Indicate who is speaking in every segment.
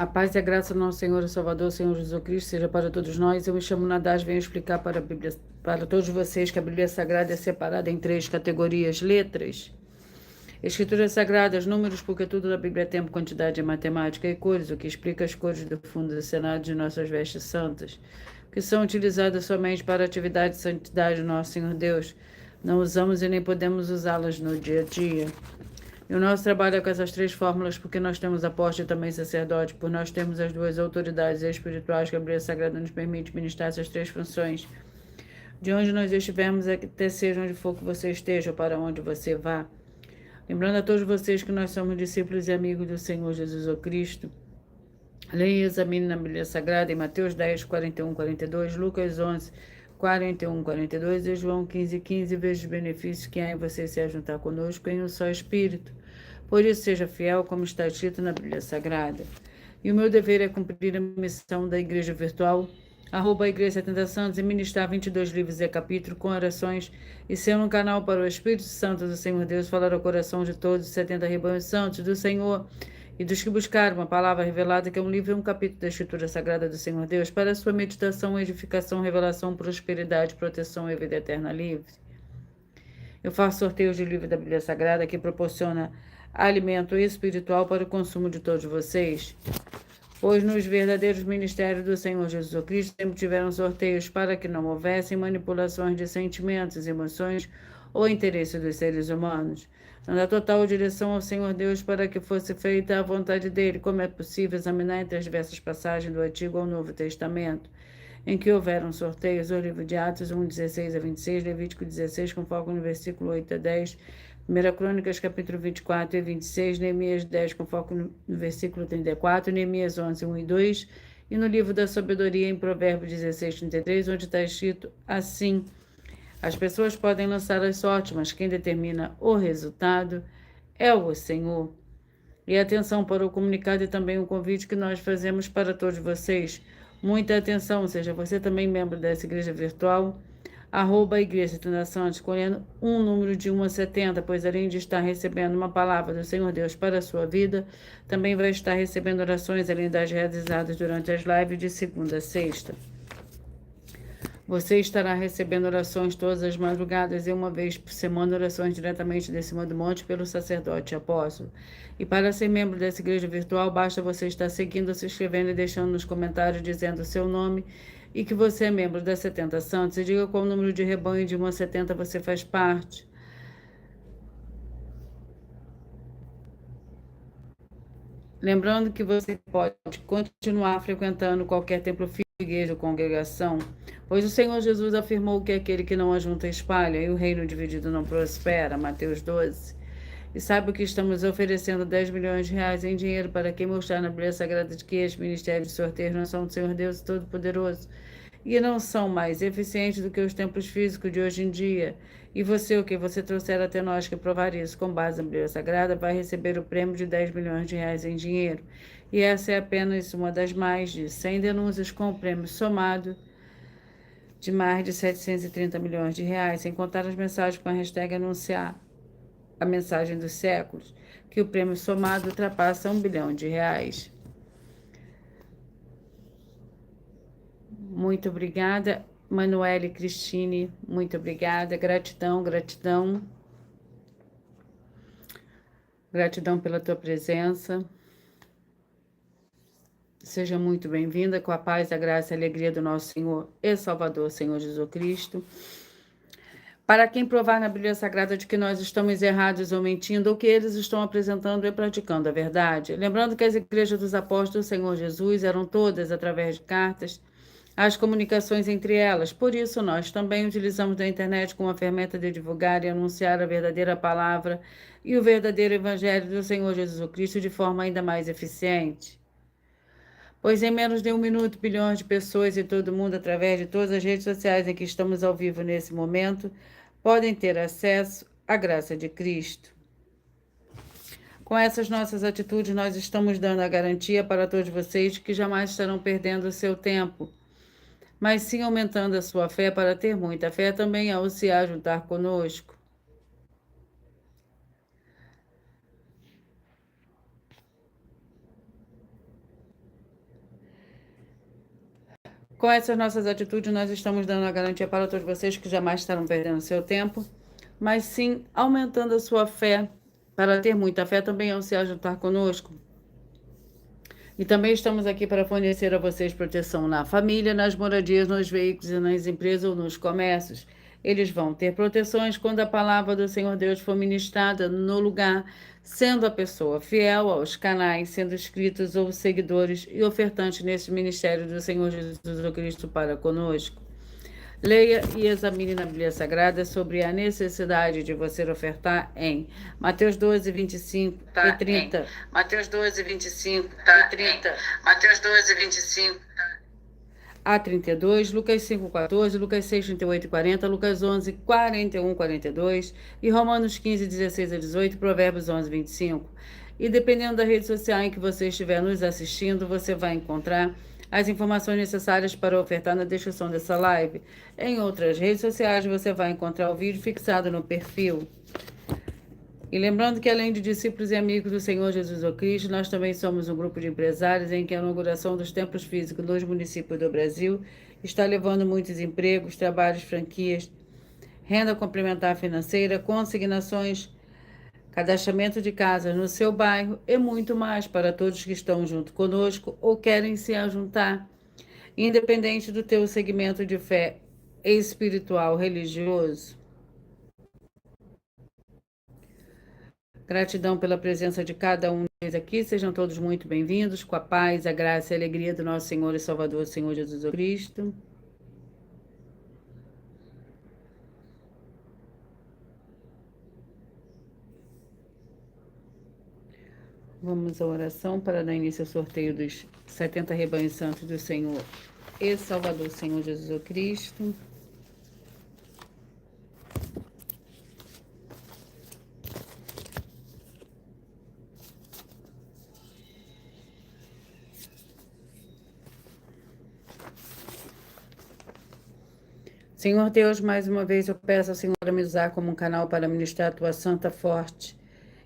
Speaker 1: A paz e a graça do nosso Senhor e Salvador, Senhor Jesus Cristo, seja para todos nós. Eu me chamo Nadaz, venho explicar para a Bíblia, para todos vocês que a Bíblia Sagrada é separada em 3 categorias: letras, escrituras sagradas, números, porque tudo na Bíblia é tempo, quantidade e matemática, e cores, o que explica as cores do fundo do Senado de nossas vestes santas, que são utilizadas somente para a atividade de santidade do nosso Senhor Deus. Não usamos e nem podemos usá-las no dia a dia. E o nosso trabalho é com essas 3 fórmulas, porque nós temos apóstolo e também sacerdote, por nós temos as 2 autoridades espirituais que a Bíblia Sagrada nos permite ministrar essas 3 funções. De onde nós estivermos, até seja onde for que você esteja, ou para onde você vá. Lembrando a todos vocês que nós somos discípulos e amigos do Senhor Jesus Cristo. Leia e examine na Bíblia Sagrada em Mateus 10, 41, 42, Lucas 11, 41, 42 e João 15, 15. Veja os benefícios que há em você se ajuntar conosco em um só Espírito. Por isso, seja fiel, como está escrito na Bíblia Sagrada. E o meu dever é cumprir a missão da Igreja Virtual, @ Igreja 70 Santos, e ministrar 22 livros e capítulos com orações, e ser um canal para o Espírito Santo do Senhor Deus falar ao coração de todos os 70 rebanhos santos do Senhor, e dos que buscaram uma palavra revelada, que é um livro e um capítulo da Escritura Sagrada do Senhor Deus, para a sua meditação, edificação, revelação, prosperidade, proteção e vida eterna livre. Eu faço sorteios de livro da Bíblia Sagrada que proporciona alimento espiritual para o consumo de todos vocês, pois nos verdadeiros ministérios do Senhor Jesus Cristo sempre tiveram sorteios para que não houvessem manipulações de sentimentos, emoções ou interesses dos seres humanos, dando a total direção ao Senhor Deus para que fosse feita a vontade dele, como é possível examinar entre as diversas passagens do Antigo ao Novo Testamento, em que houveram sorteios, o livro de Atos 1, 16 a 26, Levítico 16, com foco no versículo 8 a 10, 1 Crônicas, capítulo 24 e 26, Neemias 10, com foco no versículo 34, Neemias 11, 1 e 2, e no livro da sabedoria, em Provérbios 16, 33, onde está escrito assim: as pessoas podem lançar as sortes, mas quem determina o resultado é o Senhor. E atenção para o comunicado e também o convite que nós fazemos para todos vocês. Muita atenção, seja você também membro dessa igreja virtual, @ Igreja 70 Santos, escolhendo um número de 1 a 70, pois além de estar recebendo uma palavra do Senhor Deus para a sua vida, também vai estar recebendo orações além das realizadas durante as lives de segunda a sexta. Você estará recebendo orações todas as madrugadas e uma vez por semana orações diretamente de cima do monte pelo sacerdote e apóstolo. E para ser membro dessa igreja virtual, basta você estar seguindo, se inscrevendo e deixando nos comentários dizendo o seu nome e que você é membro das 70 Santos, e diga qual número de rebanho de 1 a 70 você faz parte. Lembrando que você pode continuar frequentando qualquer templo, igreja ou congregação, pois o Senhor Jesus afirmou que aquele que não ajunta espalha, e o reino dividido não prospera, Mateus 12. E saiba que estamos oferecendo 10 milhões de reais em dinheiro para quem mostrar na Bíblia Sagrada de que estes ministérios de sorteio não são do Senhor Deus Todo-Poderoso, e não são mais eficientes do que os templos físicos de hoje em dia. E você, o que você trouxer até nós que provar isso com base na Bíblia Sagrada, vai receber o prêmio de 10 milhões de reais em dinheiro. E essa é apenas uma das mais de 100 denúncias com o prêmio somado de mais de 730 milhões de reais, sem contar as mensagens com a hashtag anunciar a mensagem dos séculos, que o prêmio somado ultrapassa 1 bilhão de reais. Muito obrigada, Manuele Cristine, muito obrigada, gratidão, gratidão. Gratidão pela tua presença. Seja muito bem-vinda, com a paz, a graça e a alegria do nosso Senhor e Salvador, Senhor Jesus Cristo. Para quem provar na Bíblia Sagrada de que nós estamos errados ou mentindo, ou que eles estão apresentando e praticando a verdade. Lembrando que as igrejas dos apóstolos do Senhor Jesus eram todas através de cartas, as comunicações entre elas. Por isso, nós também utilizamos a internet como uma ferramenta de divulgar e anunciar a verdadeira palavra e o verdadeiro evangelho do Senhor Jesus Cristo de forma ainda mais eficiente. Pois em menos de 1 minuto, bilhões de pessoas em todo o mundo, através de todas as redes sociais em que estamos ao vivo nesse momento, podem ter acesso à graça de Cristo. Com essas nossas atitudes, nós estamos dando a garantia para todos vocês de que jamais estarão perdendo o seu tempo, mas sim aumentando a sua fé para ter muita fé também ao se ajuntar conosco. Com essas nossas atitudes, nós estamos dando a garantia para todos vocês que jamais estarão perdendo seu tempo, mas sim aumentando a sua fé. Para ter muita fé também é se ajuntar conosco. E também estamos aqui para fornecer a vocês proteção na família, nas moradias, nos veículos e nas empresas ou nos comércios. Eles vão ter proteções quando a palavra do Senhor Deus for ministrada no lugar, sendo a pessoa fiel aos canais, sendo inscritos ou seguidores e ofertantes nesse ministério do Senhor Jesus Cristo para conosco. Leia e examine na Bíblia Sagrada sobre a necessidade de você ofertar em Mateus 12, 25 e 30.
Speaker 2: Mateus 12, 25 e 30. Mateus 12, 25
Speaker 1: a 32, Lucas 5, 14, Lucas 6, 38 e 40, Lucas 11, 41, 42 e Romanos 15, 16 a 18, Provérbios 11, 25. E dependendo da rede social em que você estiver nos assistindo, você vai encontrar as informações necessárias para ofertar na descrição dessa live. Em outras redes sociais, você vai encontrar o vídeo fixado no perfil. E lembrando que, além de discípulos e amigos do Senhor Jesus Cristo, nós também somos um grupo de empresários em que a inauguração dos templos físicos nos municípios do Brasil está levando muitos empregos, trabalhos, franquias, renda complementar financeira, consignações, cadastramento de casas no seu bairro e muito mais para todos que estão junto conosco ou querem se ajuntar, independente do teu segmento de fé espiritual, religioso. Gratidão pela presença de cada um deles aqui. Sejam todos muito bem-vindos, com a paz, a graça e a alegria do nosso Senhor e Salvador, Senhor Jesus Cristo. Vamos à oração para dar início ao sorteio dos 70 rebanhos santos do Senhor e Salvador, Senhor Jesus Cristo. Senhor Deus, mais uma vez eu peço ao Senhor a me usar como um canal para ministrar a tua santa, forte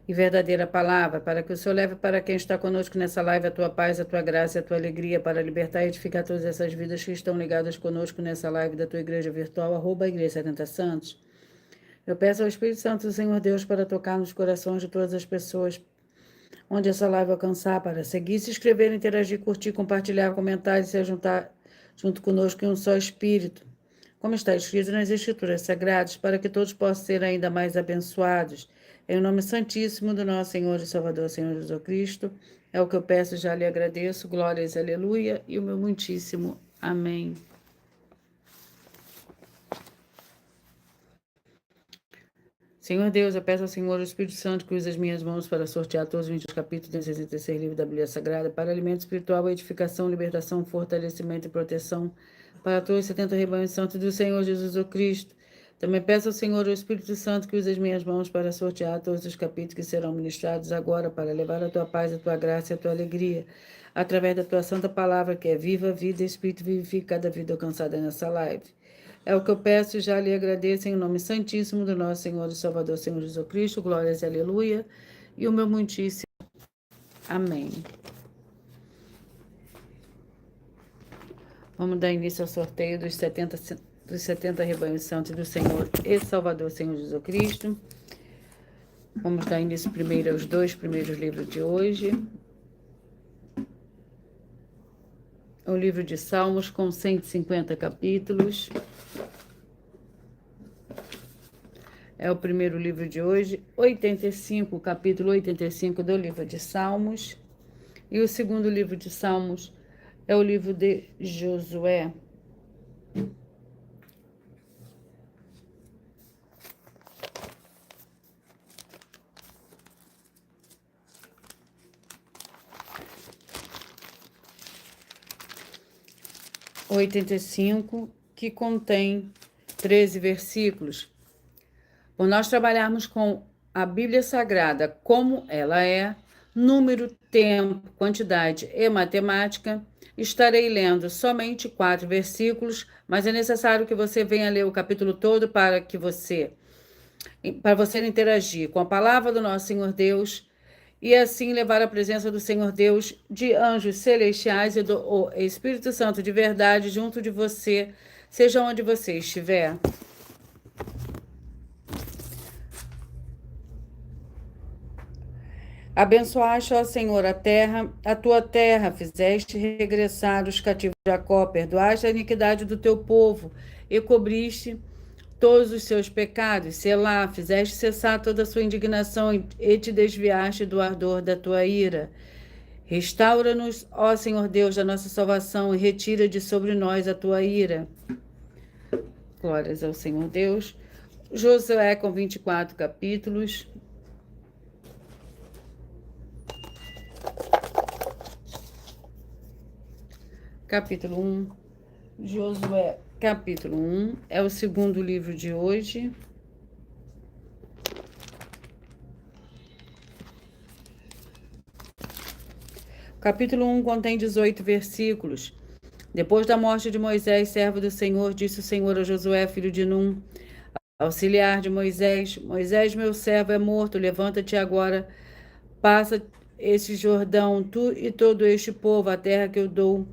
Speaker 1: e verdadeira palavra, para que o Senhor leve para quem está conosco nessa live a tua paz, a tua graça e a tua alegria, para libertar e edificar todas essas vidas que estão ligadas conosco nessa live da tua igreja virtual, @igreja 70 Santos. Eu peço ao Espírito Santo do Senhor Deus para tocar nos corações de todas as pessoas onde essa live alcançar, para seguir, se inscrever, interagir, curtir, compartilhar, comentar e se juntar junto conosco em um só Espírito, como está escrito nas Escrituras Sagradas, para que todos possam ser ainda mais abençoados. Em nome santíssimo do nosso Senhor e Salvador, Senhor Jesus Cristo, é o que eu peço e já lhe agradeço. Glórias, aleluia, e o meu muitíssimo amém. Senhor Deus, eu peço ao Senhor o Espírito Santo que use as minhas mãos para sortear todos os 20 capítulos do 66 livro da Bíblia Sagrada, para alimento espiritual, edificação, libertação, fortalecimento e proteção para todos os 70 rebanhos santos do Senhor Jesus Cristo. Também peço ao Senhor o Espírito Santo que use as minhas mãos para sortear todos os capítulos que serão ministrados agora, para levar a tua paz, a tua graça e a tua alegria, através da tua santa palavra, que é viva, vida e Espírito vivifica cada vida alcançada nessa live. É o que eu peço e já lhe agradeço em nome santíssimo do nosso Senhor e Salvador, Senhor Jesus Cristo. Glórias, aleluia, e o meu muitíssimo amém. Vamos dar início ao sorteio dos 70 rebanhos santos do Senhor e Salvador, Senhor Jesus Cristo. Vamos dar início primeiro aos 2 primeiros livros de hoje. O livro de Salmos, com 150 capítulos. É o primeiro livro de hoje, 85, capítulo 85 do livro de Salmos. E o segundo livro de Salmos é o livro de Josué. O 85, que contém 13 versículos. Por nós trabalharmos com a Bíblia Sagrada como ela é, número, tempo, quantidade e matemática, estarei lendo somente 4 versículos, mas é necessário que você venha ler o capítulo todo para você interagir com a palavra do nosso Senhor Deus e assim levar a presença do Senhor Deus, de anjos celestiais e do Espírito Santo de verdade junto de você, seja onde você estiver. Abençoaste, ó Senhor, a tua terra, fizeste regressar os cativos de Jacó, perdoaste a iniquidade do teu povo e cobriste todos os seus pecados. Selá, fizeste cessar toda a sua indignação e te desviaste do ardor da tua ira. Restaura-nos, ó Senhor Deus da nossa salvação, e retira de sobre nós a tua ira. Glórias ao Senhor Deus. Josué com 24 capítulos. Capítulo 1, Josué, capítulo 1, é o segundo livro de hoje. Capítulo 1 contém 18 versículos. Depois da morte de Moisés, servo do Senhor, disse o Senhor a Josué, filho de Num, auxiliar de Moisés: Moisés, meu servo, é morto, levanta-te agora, passa este Jordão, tu e todo este povo, a terra que eu dou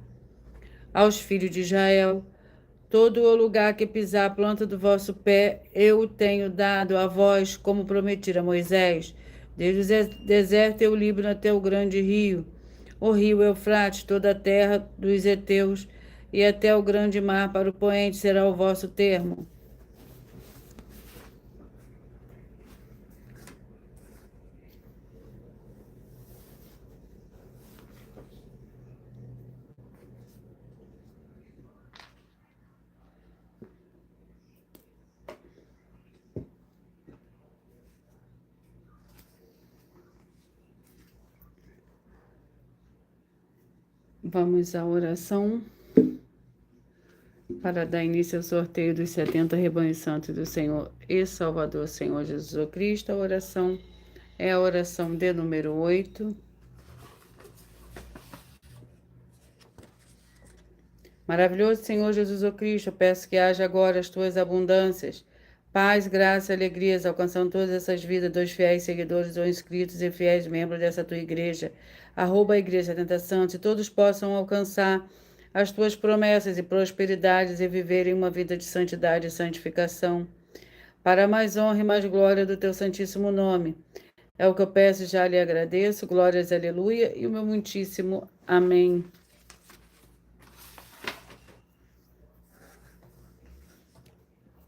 Speaker 1: aos filhos de Israel. Todo o lugar que pisar a planta do vosso pé, eu tenho dado a vós, como prometi a Moisés, desde o deserto e o Líbano até o grande rio, o rio Eufrates, toda a terra dos heteus, e até o grande mar para o poente será o vosso termo. Vamos à oração para dar início ao sorteio dos 70 rebanhos santos do Senhor e Salvador, Senhor Jesus Cristo. A oração é a oração de número 8. Maravilhoso Senhor Jesus Cristo, eu peço que haja agora as tuas abundâncias, paz, graça e alegrias, alcançando todas essas vidas dos fiéis seguidores ou inscritos e fiéis membros dessa tua igreja, @ a Igreja 70 Santos, e todos possam alcançar as tuas promessas e prosperidades e viverem uma vida de santidade e santificação, para mais honra e mais glória do teu santíssimo nome. É o que eu peço e já lhe agradeço. Glórias, aleluia, e o meu muitíssimo amém.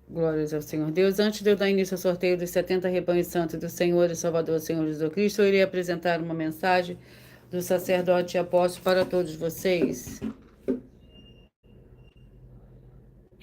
Speaker 1: Glórias ao Senhor Deus. Antes de eu dar início ao sorteio dos 70 rebanhos santos do Senhor e Salvador, Senhor Jesus Cristo, eu irei apresentar uma mensagem do sacerdote e apóstolo para todos vocês.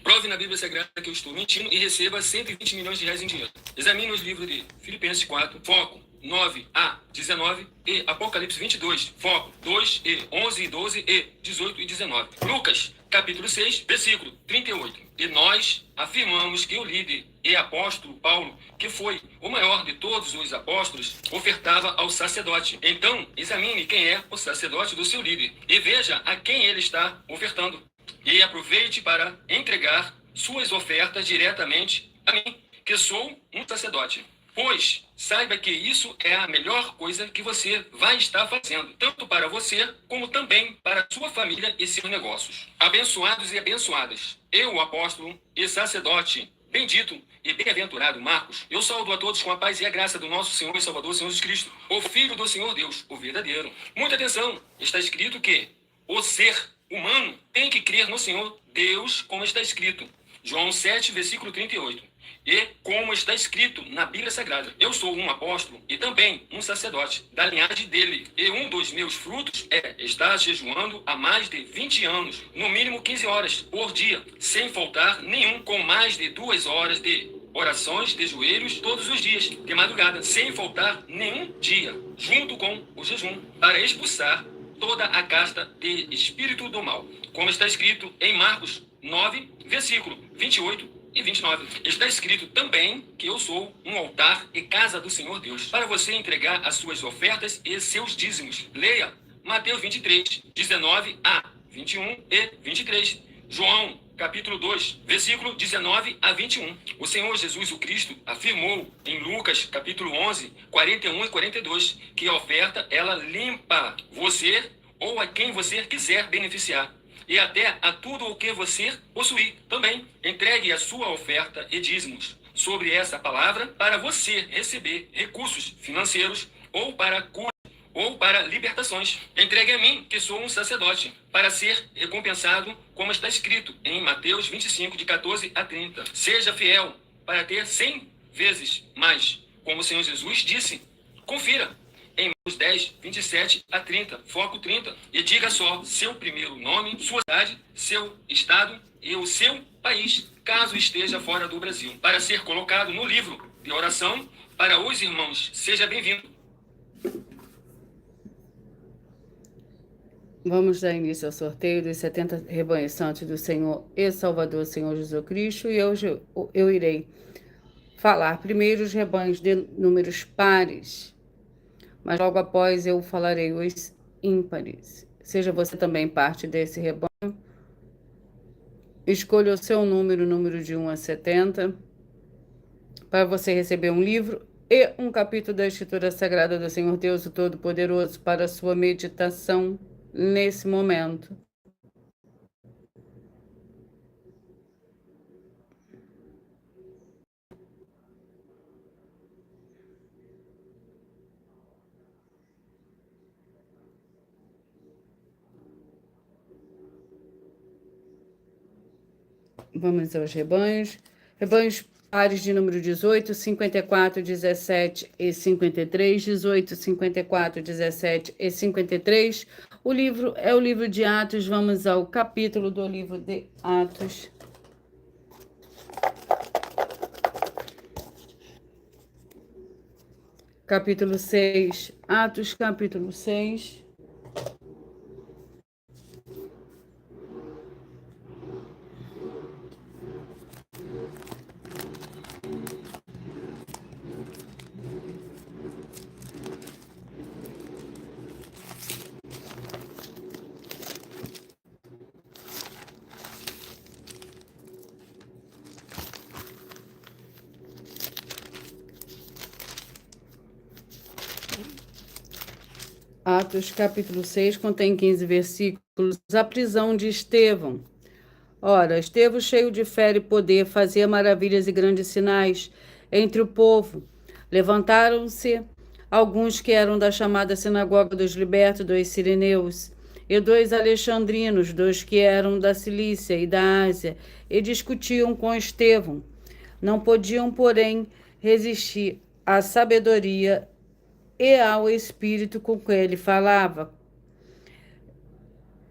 Speaker 3: Prove na Bíblia Sagrada que eu estou mentindo e receba 120 milhões de reais em dinheiro. Examine os livros de Filipenses 4, foco 9a 19 e Apocalipse 22, foco 2e 11 e 12 e 18 e 19. Lucas, capítulo 6, versículo 38. E nós afirmamos que o líder e apóstolo Paulo, que foi o maior de todos os apóstolos, ofertava ao sacerdote. Então, examine quem é o sacerdote do seu líder e veja a quem ele está ofertando. E aproveite para entregar suas ofertas diretamente a mim, que sou um sacerdote. Pois saiba que isso é a melhor coisa que você vai estar fazendo, tanto para você, como também para sua família e seus negócios. Abençoados e abençoadas, eu, apóstolo e sacerdote, bendito e bem-aventurado Marcos, eu saúdo a todos com a paz e a graça do nosso Senhor e Salvador, Senhor Jesus Cristo, o Filho do Senhor Deus, o verdadeiro. Muita atenção, está escrito que o ser humano tem que crer no Senhor Deus, como está escrito. João 7, versículo 38. E como está escrito na Bíblia Sagrada, eu sou um apóstolo e também um sacerdote da linhagem dele. E um dos meus frutos é estar jejuando há mais de 20 anos, no mínimo 15 horas por dia, sem faltar nenhum, com mais de 2 horas de orações de joelhos todos os dias, de madrugada, sem faltar nenhum dia, junto com o jejum, para expulsar toda a casta de espírito do mal, como está escrito em Marcos 9, versículo 28 e 29. Está escrito também que eu sou um altar e casa do Senhor Deus, para você entregar as suas ofertas e seus dízimos. Leia Mateus 23, 19 a 21 e 23. João capítulo 2, versículo 19 a 21. O Senhor Jesus o Cristo afirmou em Lucas, capítulo 11, 41 e 42, que a oferta, ela limpa você ou a quem você quiser beneficiar. E até a tudo o que você possuir. Também entregue a sua oferta e dízimos sobre essa palavra para você receber recursos financeiros ou para cura ou para libertações. Entregue a mim, que sou um sacerdote, para ser recompensado, como está escrito em Mateus 25, de 14 a 30. Seja fiel para ter 100 vezes mais, como o Senhor Jesus disse. Confira em Mateus 10, 27 a 30, foco 30, e diga só seu primeiro nome, sua cidade, seu estado e o seu país, caso esteja fora do Brasil, para ser colocado no livro de oração para os irmãos. Seja bem-vindo.
Speaker 1: Vamos dar início ao sorteio dos 70 rebanhos santos do Senhor e Salvador, Senhor Jesus Cristo, e eu irei falar primeiro os rebanhos de números pares, mas logo após eu falarei os ímpares. Seja você também parte desse rebanho, escolha o seu número de 1 a 70, para você receber um livro e um capítulo da Escritura Sagrada do Senhor Deus, o Todo-Poderoso, para a sua meditação nesse momento. Vamos aos rebanhos. Rebanhos pares de número 18, 54, 17 e 53. 18, 54, 17 e 53. O livro é o livro de Atos. Vamos ao capítulo do livro de Atos. Capítulo 6. Atos, capítulo 6. Atos, capítulo 6, contém 15 versículos. A prisão de Estevão. Ora, Estevão, cheio de fé e poder, fazia maravilhas e grandes sinais entre o povo. Levantaram-se alguns que eram da chamada sinagoga dos libertos, dos sirineus, e dos alexandrinos, dos que eram da Cilícia e da Ásia, e discutiam com Estevão. Não podiam, porém, resistir à sabedoria e ao espírito com que ele falava.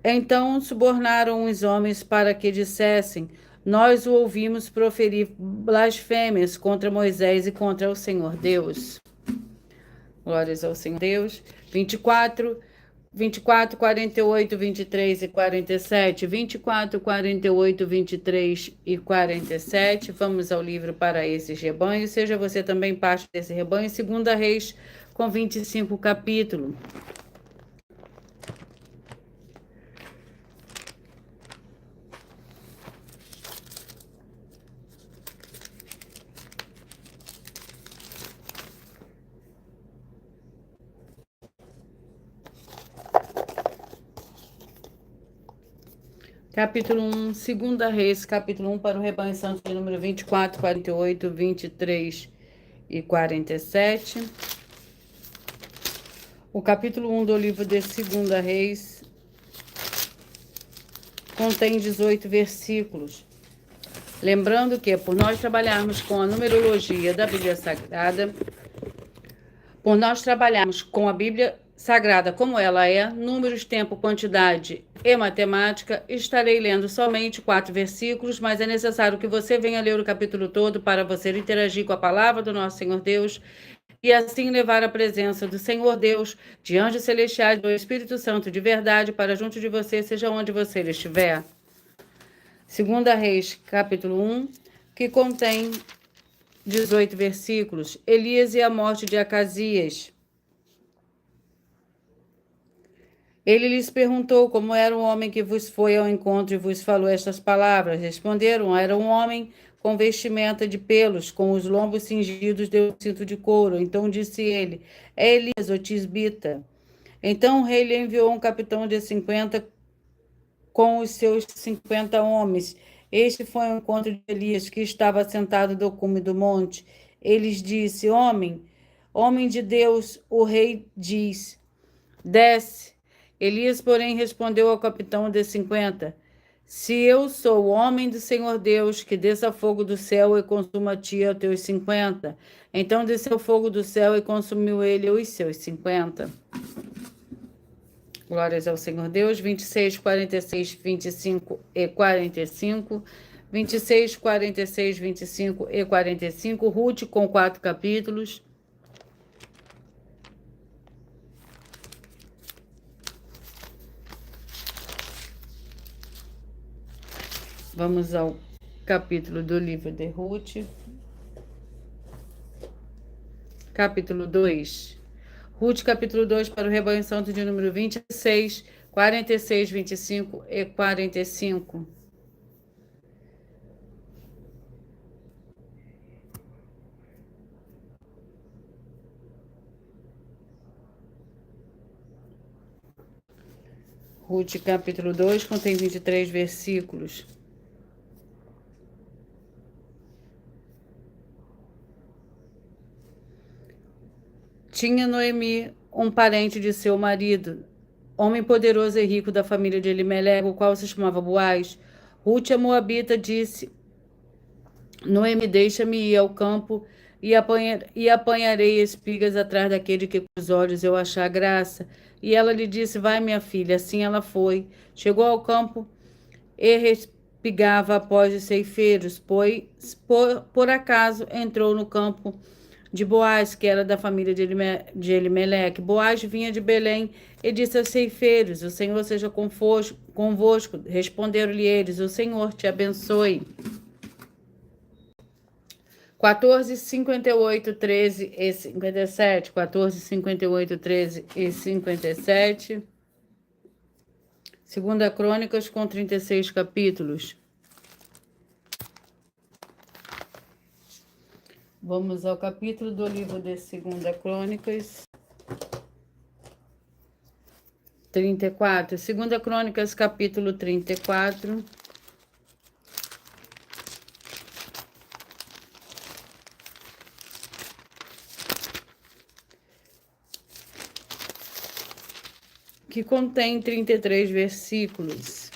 Speaker 1: Então subornaram os homens para que dissessem: nós o ouvimos proferir blasfêmias contra Moisés e contra o Senhor Deus. Glórias ao Senhor Deus. 24, 48, 23 e 47. 24, 48, 23 e 47. Vamos ao livro para esses rebanhos. Seja você também parte desse rebanho. 2 Reis, com 25 capítulos. Capítulo 1, 2 Reis, capítulo 1 para o rebanho santo de número 24, 48, 23 e 47. O capítulo 1 do livro de 2 Reis contém 18 versículos. Lembrando que, por nós trabalharmos com a numerologia da Bíblia Sagrada, por nós trabalharmos com a Bíblia Sagrada como ela é, números, tempo, quantidade e matemática, estarei lendo somente 4 versículos, mas é necessário que você venha ler o capítulo todo para você interagir com a palavra do nosso Senhor Deus e assim levar a presença do Senhor Deus, de anjos celestiais, do Espírito Santo de verdade, para junto de você, seja onde você estiver. 2 Reis, capítulo 1, que contém 18 versículos. Elias e a morte de Acasias. Ele lhes perguntou como era o homem que vos foi ao encontro e vos falou estas palavras. Responderam: era um homem com vestimenta de pelos, com os lombos cingidos de um cinto de couro. Então disse ele: é Elias, o tisbita. Então o rei lhe enviou um capitão de 50 com os seus 50 homens. Este foi ao encontro de Elias, que estava sentado do cume do monte. Eles disse: homem de Deus, o rei diz: desce. Elias, porém, respondeu ao capitão de 50: se eu sou o homem do Senhor Deus, que desça fogo do céu e consuma a ti e aos teus 50. Então desceu fogo do céu e consumiu ele os seus 50. Glórias ao Senhor Deus. 26, 46, 25 e 45. 26, 46, 25 e 45. Ruth com 4 capítulos. Vamos ao capítulo do livro de Ruth. Capítulo 2. Ruth, capítulo 2, para o rebanho santo de número 26, 46, 25 e 45. Ruth, capítulo 2, contém 23 versículos. Tinha Noemi um parente de seu marido, homem poderoso e rico da família de Elimeleque, o qual se chamava Boaz. Ruth, a moabita, disse: Noemi, deixa-me ir ao campo e apanharei espigas atrás daquele que com os olhos eu achar graça. E ela lhe disse: vai, minha filha. Assim ela foi. Chegou ao campo e respigava após os ceifeiros, pois por acaso entrou no campo de Boaz, que era da família de Elimeleque. Boaz vinha de Belém e disse aos ceifeiros: o Senhor seja convosco. Responderam-lhe eles: o Senhor te abençoe. 14, 58, 13 e 57. 14, 58, 13 e 57. Segunda Crônicas com 36 capítulos. Vamos ao capítulo do livro de Segunda Crônicas. 34. Segunda Crônicas, capítulo 34. Que contém 33 versículos.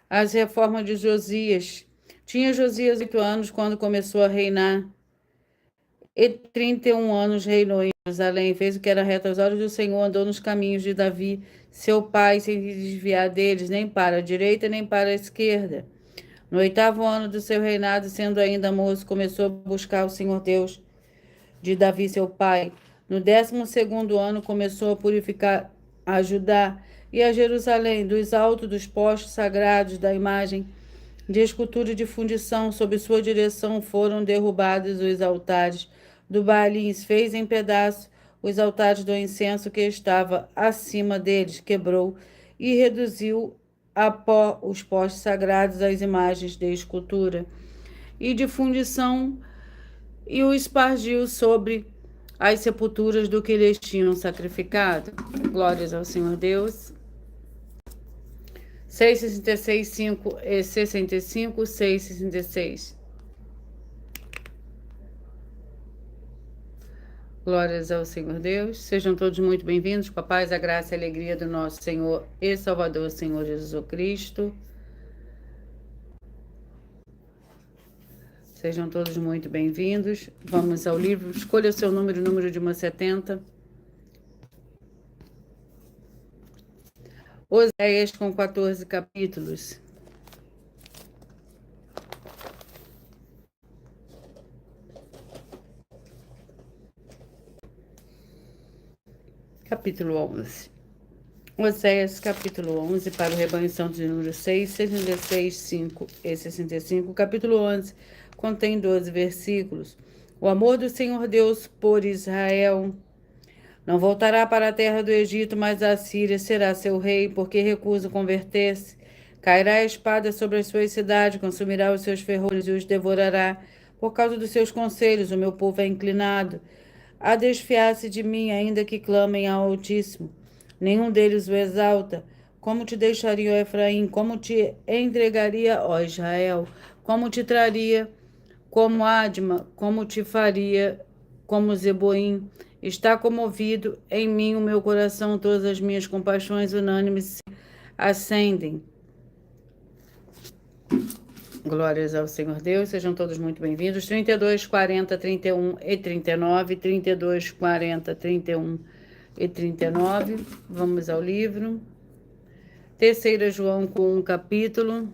Speaker 1: As reformas de Josias. Tinha Josias 8 anos quando começou a reinar, e 31 anos reinou em Jerusalém. Fez o que era reto aos olhos do Senhor, andou nos caminhos de Davi, seu pai, sem se desviar deles, nem para a direita, nem para a esquerda. No 8º ano do seu reinado, sendo ainda moço, começou a buscar o Senhor Deus de Davi, seu pai. No 12º ano, começou a purificar a Judá e a Jerusalém, dos altos dos postos sagrados da imagem de escultura e de fundição. Sob sua direção foram derrubados os altares do Baalins, fez em pedaços os altares do incenso que estava acima deles, quebrou e reduziu a pó os postes sagrados, as imagens de escultura e de fundição, e o espargiu sobre as sepulturas do que lhes tinham sacrificado. Glórias ao Senhor Deus. 6,66, 5 e 65, 6,66. Glórias ao Senhor Deus. Sejam todos muito bem-vindos com a paz, a graça e a alegria do nosso Senhor e Salvador, Senhor Jesus Cristo. Sejam todos muito bem-vindos. Vamos ao livro. Escolha o seu número de uma 70. Oséias com 14 capítulos. Capítulo 11. Oséias, capítulo 11, para o rebanho santo de número 6, 66, 5 e 65. Capítulo 11 contém 12 versículos. O amor do Senhor Deus por Israel. Não voltará para a terra do Egito, mas a Síria será seu rei, porque recusa converter-se. Cairá a espada sobre as suas cidades, consumirá os seus ferrolhos e os devorará. Por causa dos seus conselhos, o meu povo é inclinado a desfiar-se de mim, ainda que clamem ao Altíssimo. Nenhum deles o exalta. Como te deixaria, ó Efraim? Como te entregaria, ó Israel? Como te traria como Adma? Como te faria como Zeboim? Está comovido em mim o meu coração, todas as minhas compaixões unânimes se acendem. Glórias ao Senhor Deus, sejam todos muito bem-vindos. 32, 40, 31 e 39, 32, 40, 31 e 39. Vamos ao livro. Terceira João com um capítulo.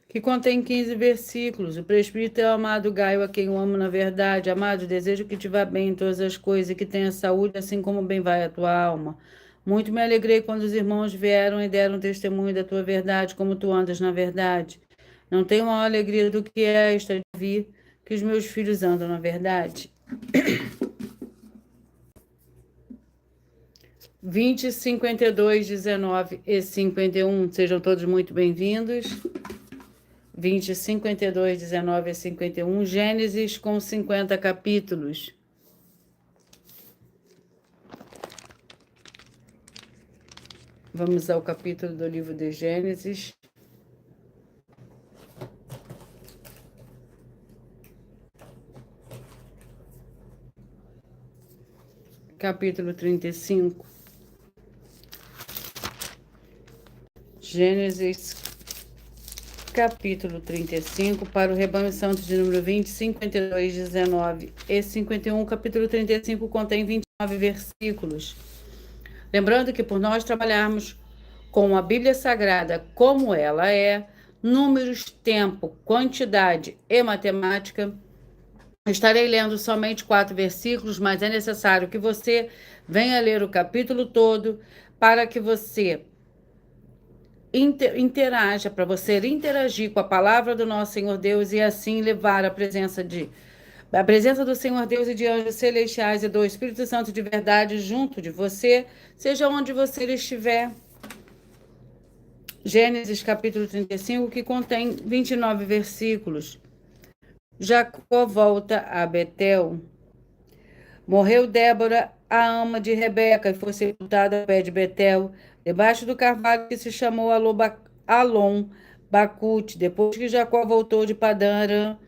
Speaker 1: Que contém 15 versículos. O presbítero é o amado Gaio, a quem eu amo na verdade. Amado, desejo que te vá bem em todas as coisas e que tenha saúde, assim como bem vai a tua alma. Muito me alegrei quando os irmãos vieram e deram testemunho da tua verdade, como tu andas na verdade. Não tenho maior alegria do que esta de ver que os meus filhos andam na verdade. 20, 52, 19 e 51. Sejam todos muito bem-vindos. 20, 52, 19 e 51, Gênesis com 50 capítulos. Vamos ao capítulo do livro de Gênesis. Capítulo 35. Gênesis capítulo 35, para o rebanho santo de número 20, 52, 19 e 51. Capítulo 35 contém 29 versículos. Lembrando que por nós trabalharmos com a Bíblia Sagrada como ela é, números, tempo, quantidade e matemática, estarei lendo somente 4 versículos, mas é necessário que você venha ler o capítulo todo para que você interaja, para você interagir com a palavra do nosso Senhor Deus e assim levar a presença do Senhor Deus e de anjos celestiais e do Espírito Santo de verdade junto de você, seja onde você estiver. Gênesis capítulo 35, que contém 29 versículos. Jacó volta a Betel. Morreu Débora, a ama de Rebeca, e foi sepultada ao pé de Betel, debaixo do carvalho que se chamou Alon Bacute. Depois que Jacó voltou de Padã Arã,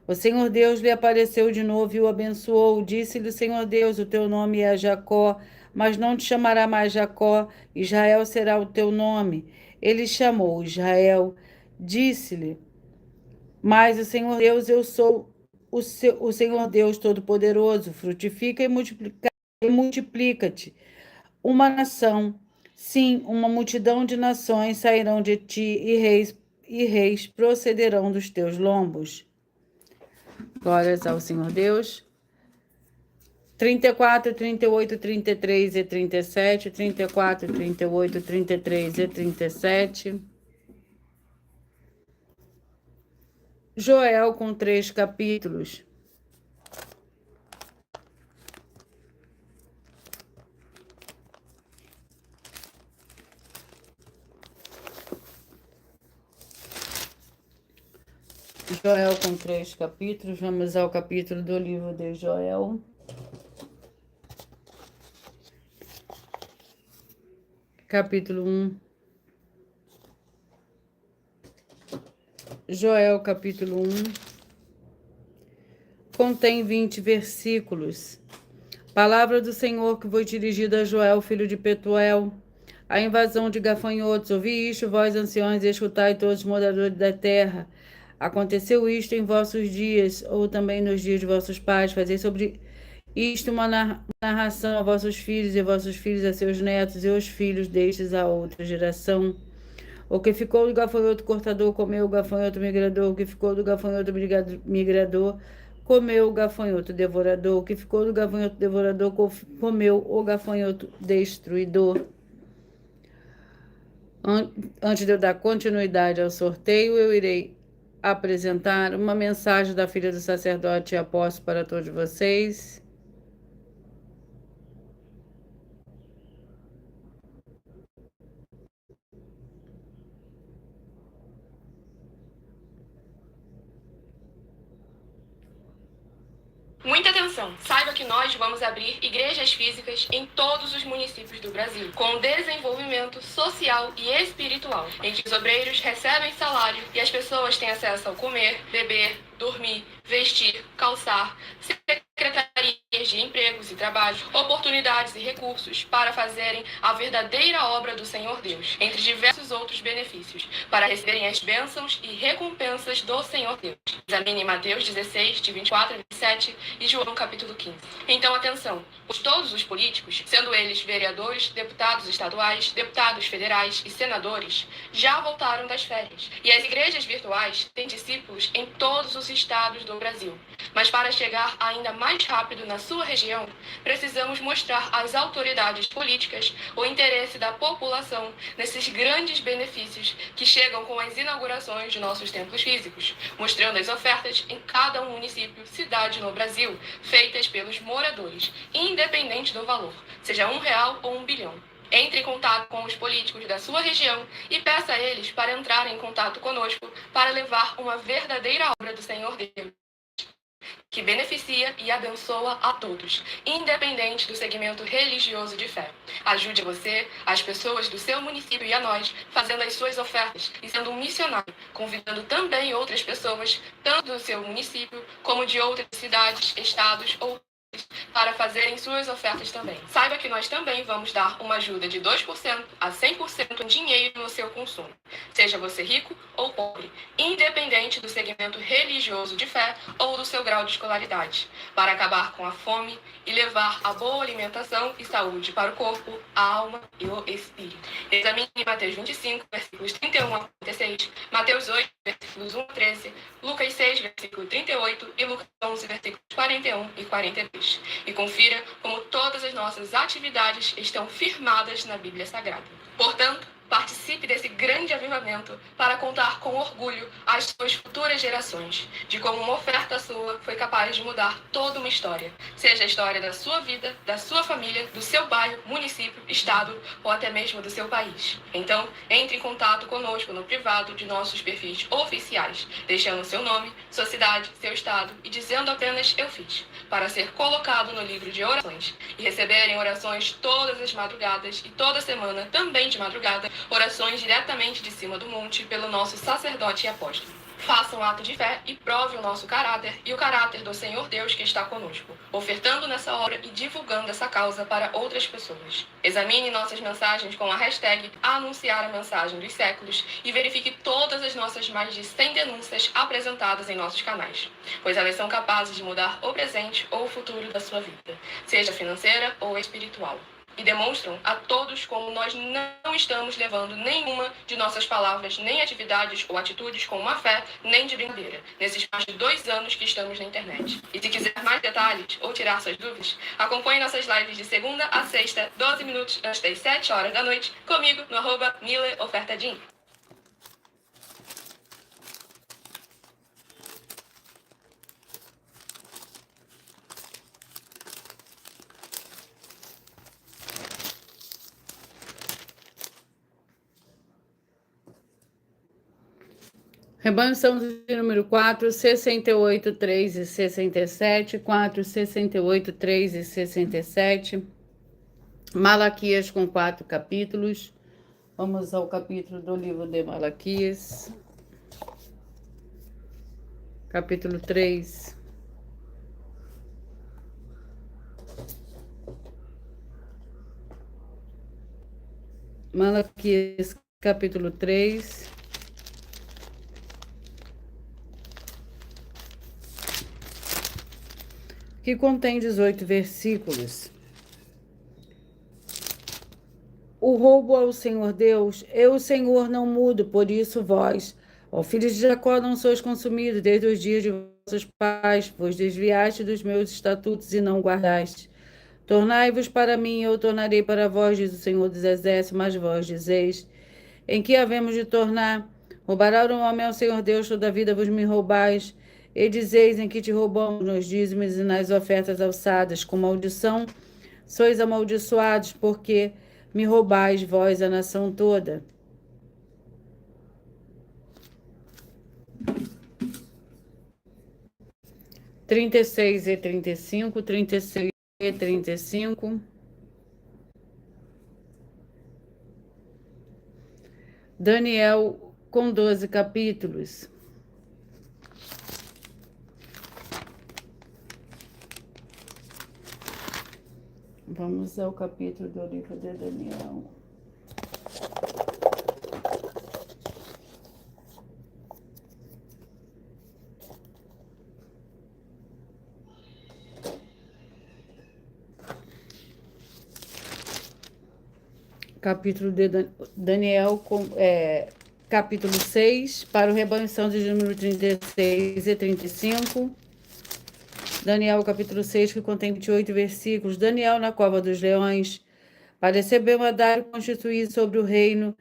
Speaker 1: o Senhor Deus lhe apareceu de novo e o abençoou. Disse-lhe o Senhor Deus: o teu nome é Jacó, mas não te chamará mais Jacó, Israel será o teu nome. Ele chamou Israel. Disse-lhe: mas o Senhor Deus, eu sou o Senhor Deus Todo-Poderoso. Frutifica e multiplica-te. Uma nação, sim, uma multidão de nações sairão de ti, e reis procederão dos teus lombos. Glórias ao Senhor Deus. 34, 38, 33 e 37, 34, 38, 33 e 37. Joel com 3 capítulos. Joel com 3 capítulos. Vamos ao capítulo do livro de Joel. Capítulo 1. Joel, capítulo 1. Contém 20 versículos. Palavra do Senhor que foi dirigida a Joel, filho de Petuel. A invasão de gafanhotos. Ouvi isto, vós anciões, e escutai todos os moradores da terra. Aconteceu isto em vossos dias, ou também nos dias de vossos pais. Fazei sobre isto uma narração a vossos filhos, e vossos filhos a seus netos, e os filhos destes a outra geração. O que ficou do gafanhoto cortador comeu o gafanhoto migrador. O que ficou do gafanhoto migrador comeu o gafanhoto devorador. O que ficou do gafanhoto devorador comeu o gafanhoto destruidor. Antes de eu dar continuidade ao sorteio, eu irei apresentar uma mensagem da filha do sacerdote e apóstolo para todos vocês.
Speaker 4: Muita atenção! Saiba que nós vamos abrir igrejas físicas em todos os municípios do Brasil, com desenvolvimento social e espiritual, em que os obreiros recebem salário e as pessoas têm acesso ao comer, beber, dormir, vestir, calçar, secretarias de empregos e trabalhos, oportunidades e recursos para fazerem a verdadeira obra do Senhor Deus, entre diversos outros benefícios, para receberem as bênçãos e recompensas do Senhor Deus. Examine Mateus 16, de 24 a 27 e João capítulo 15. Então, atenção, pois todos os políticos, sendo eles vereadores, deputados estaduais, deputados federais e senadores, já voltaram das férias. E as igrejas virtuais têm discípulos em todos os estados do Brasil. Mas para chegar ainda mais rápido na sua região, precisamos mostrar às autoridades políticas o interesse da população nesses grandes benefícios que chegam com as inaugurações de nossos templos físicos, mostrando as ofertas em cada município, cidade no Brasil, feitas pelos moradores, independente do valor, seja R$1 ou R$1 bilhão. Entre em contato com os políticos da sua região e peça a eles para entrarem em contato conosco para levar uma verdadeira obra do Senhor Deus, que beneficia e abençoa a todos, independente do segmento religioso de fé. Ajude você, as pessoas do seu município e a nós, fazendo as suas ofertas e sendo um missionário, convidando também outras pessoas, tanto do seu município como de outras cidades, estados ou para fazerem suas ofertas também. Saiba que nós também vamos dar uma ajuda de 2% a 100% em dinheiro no seu consumo, seja você rico ou pobre, independente do segmento religioso de fé ou do seu grau de escolaridade, para acabar com a fome e levar a boa alimentação e saúde para o corpo, a alma e o espírito. Examine Mateus 25, versículos 31 a 46, Mateus 8, versículos 1 a 13, Lucas 6, versículo 38 e Lucas 11, versículos 41 e 42. E confira como todas as nossas atividades estão firmadas na Bíblia Sagrada. Portanto, participe desse grande avivamento para contar com orgulho às suas futuras gerações de como uma oferta sua foi capaz de mudar toda uma história, seja a história da sua vida, da sua família, do seu bairro, município, estado ou até mesmo do seu país. Então, entre em contato conosco no privado de nossos perfis oficiais, deixando seu nome, sua cidade, seu estado e dizendo apenas "eu fiz", para ser colocado no livro de orações e receberem orações todas as madrugadas e toda semana, também de madrugada, orações diretamente de cima do monte pelo nosso sacerdote e apóstolo. Faça um ato de fé e prove o nosso caráter e o caráter do Senhor Deus que está conosco, ofertando nessa obra e divulgando essa causa para outras pessoas. Examine nossas mensagens com a hashtag Anunciar a Mensagem dos Séculos e verifique todas as nossas mais de 100 denúncias apresentadas em nossos canais, pois elas são capazes de mudar o presente ou o futuro da sua vida, seja financeira ou espiritual. E demonstram a todos como nós não estamos levando nenhuma de nossas palavras, nem atividades ou atitudes com má fé, nem de brincadeira, nesses mais de 2 anos que estamos na internet. E se quiser mais detalhes ou tirar suas dúvidas, acompanhe nossas lives de segunda a sexta, 12 minutos antes das 7 horas da noite, comigo no @MileOfertaDin.
Speaker 1: Rebanho Santo de número 4, 68, 3 e 67, 4, 68, 3 e 67. Malaquias com 4 capítulos. Vamos ao capítulo do livro de Malaquias. Capítulo 3. Malaquias, capítulo 3. Que contém 18 versículos. O roubo ao Senhor Deus, eu, o Senhor, não mudo, por isso vós, ó filhos de Jacó, não sois consumidos desde os dias de vossos pais, vos desviaste dos meus estatutos e não guardaste. Tornai-vos para mim, eu tornarei para vós, diz o Senhor dos Exércitos, mas vós dizeis, em que havemos de tornar? Roubará o homem ao Senhor Deus, toda a vida vos me roubais. E dizeis em que te roubamos nos dízimos e nas ofertas alçadas, com maldição sois amaldiçoados, porque me roubais vós a nação toda. Trinta e seis e 35, 36 e 35. Daniel com 12 capítulos. Vamos ao capítulo do livro de Daniel. Capítulo de Daniel, capítulo 6, para o rebanho são de número 36 e 35. Daniel, capítulo 6, que contém 28 versículos. Daniel na cova dos leões. Para receber mandato constituído sobre o reino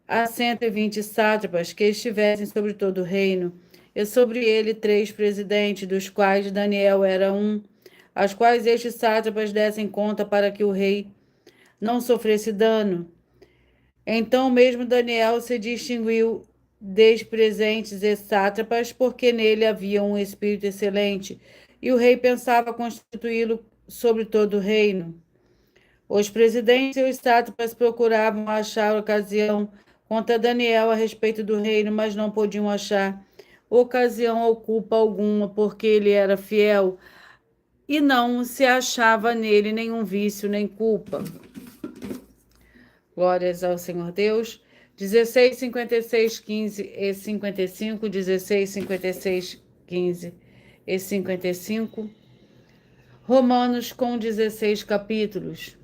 Speaker 1: a 120 sátrapas que estivessem sobre todo o reino, e sobre ele 3 presidentes, dos quais Daniel era um, aos quais estes sátrapas dessem conta para que o rei não sofresse dano. Então mesmo Daniel se distinguiu dos presentes e sátrapas, porque nele havia um espírito excelente, e o rei pensava constituí-lo sobre todo o reino. Os presidentes e os sátrapas procuravam achar ocasião contra Daniel a respeito do reino, mas não podiam achar ocasião ou culpa alguma, porque ele era fiel e não se achava nele nenhum vício nem culpa. Glórias ao Senhor Deus. 16, 56, 15 e 55, 16, 56, 15 e 55. Romanos com 16 capítulos.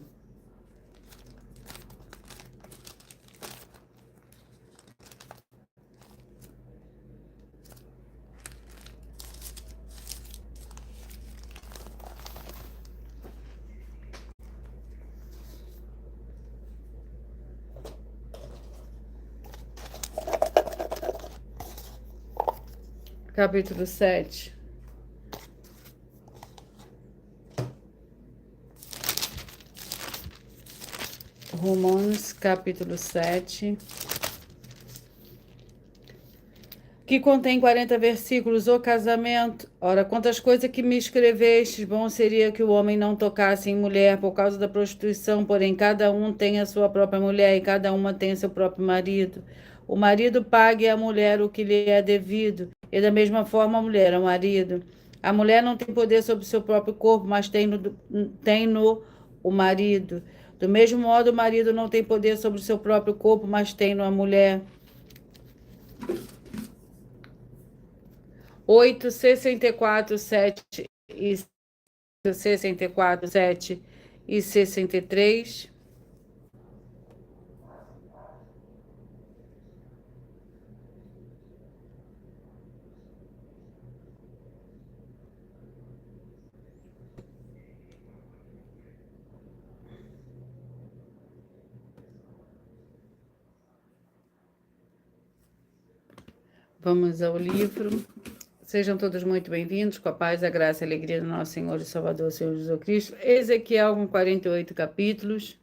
Speaker 1: Capítulo 7. Romanos, capítulo 7. Que contém 40 versículos. O casamento. Ora, quantas coisas que me escrevestes, bom seria que o homem não tocasse em mulher por causa da prostituição, porém cada um tem a sua própria mulher e cada uma tem seu próprio marido. O marido pague à mulher o que lhe é devido, e da mesma forma a mulher ao marido. A mulher não tem poder sobre o seu próprio corpo, mas tem no o marido. Do mesmo modo, o marido não tem poder sobre o seu próprio corpo, mas tem no a mulher. 8, 64, 7 e 64, 7 e 63. Vamos ao livro. Sejam todos muito bem-vindos, com a paz, a graça e a alegria do nosso Senhor e Salvador, Senhor Jesus Cristo. Ezequiel com 48 capítulos.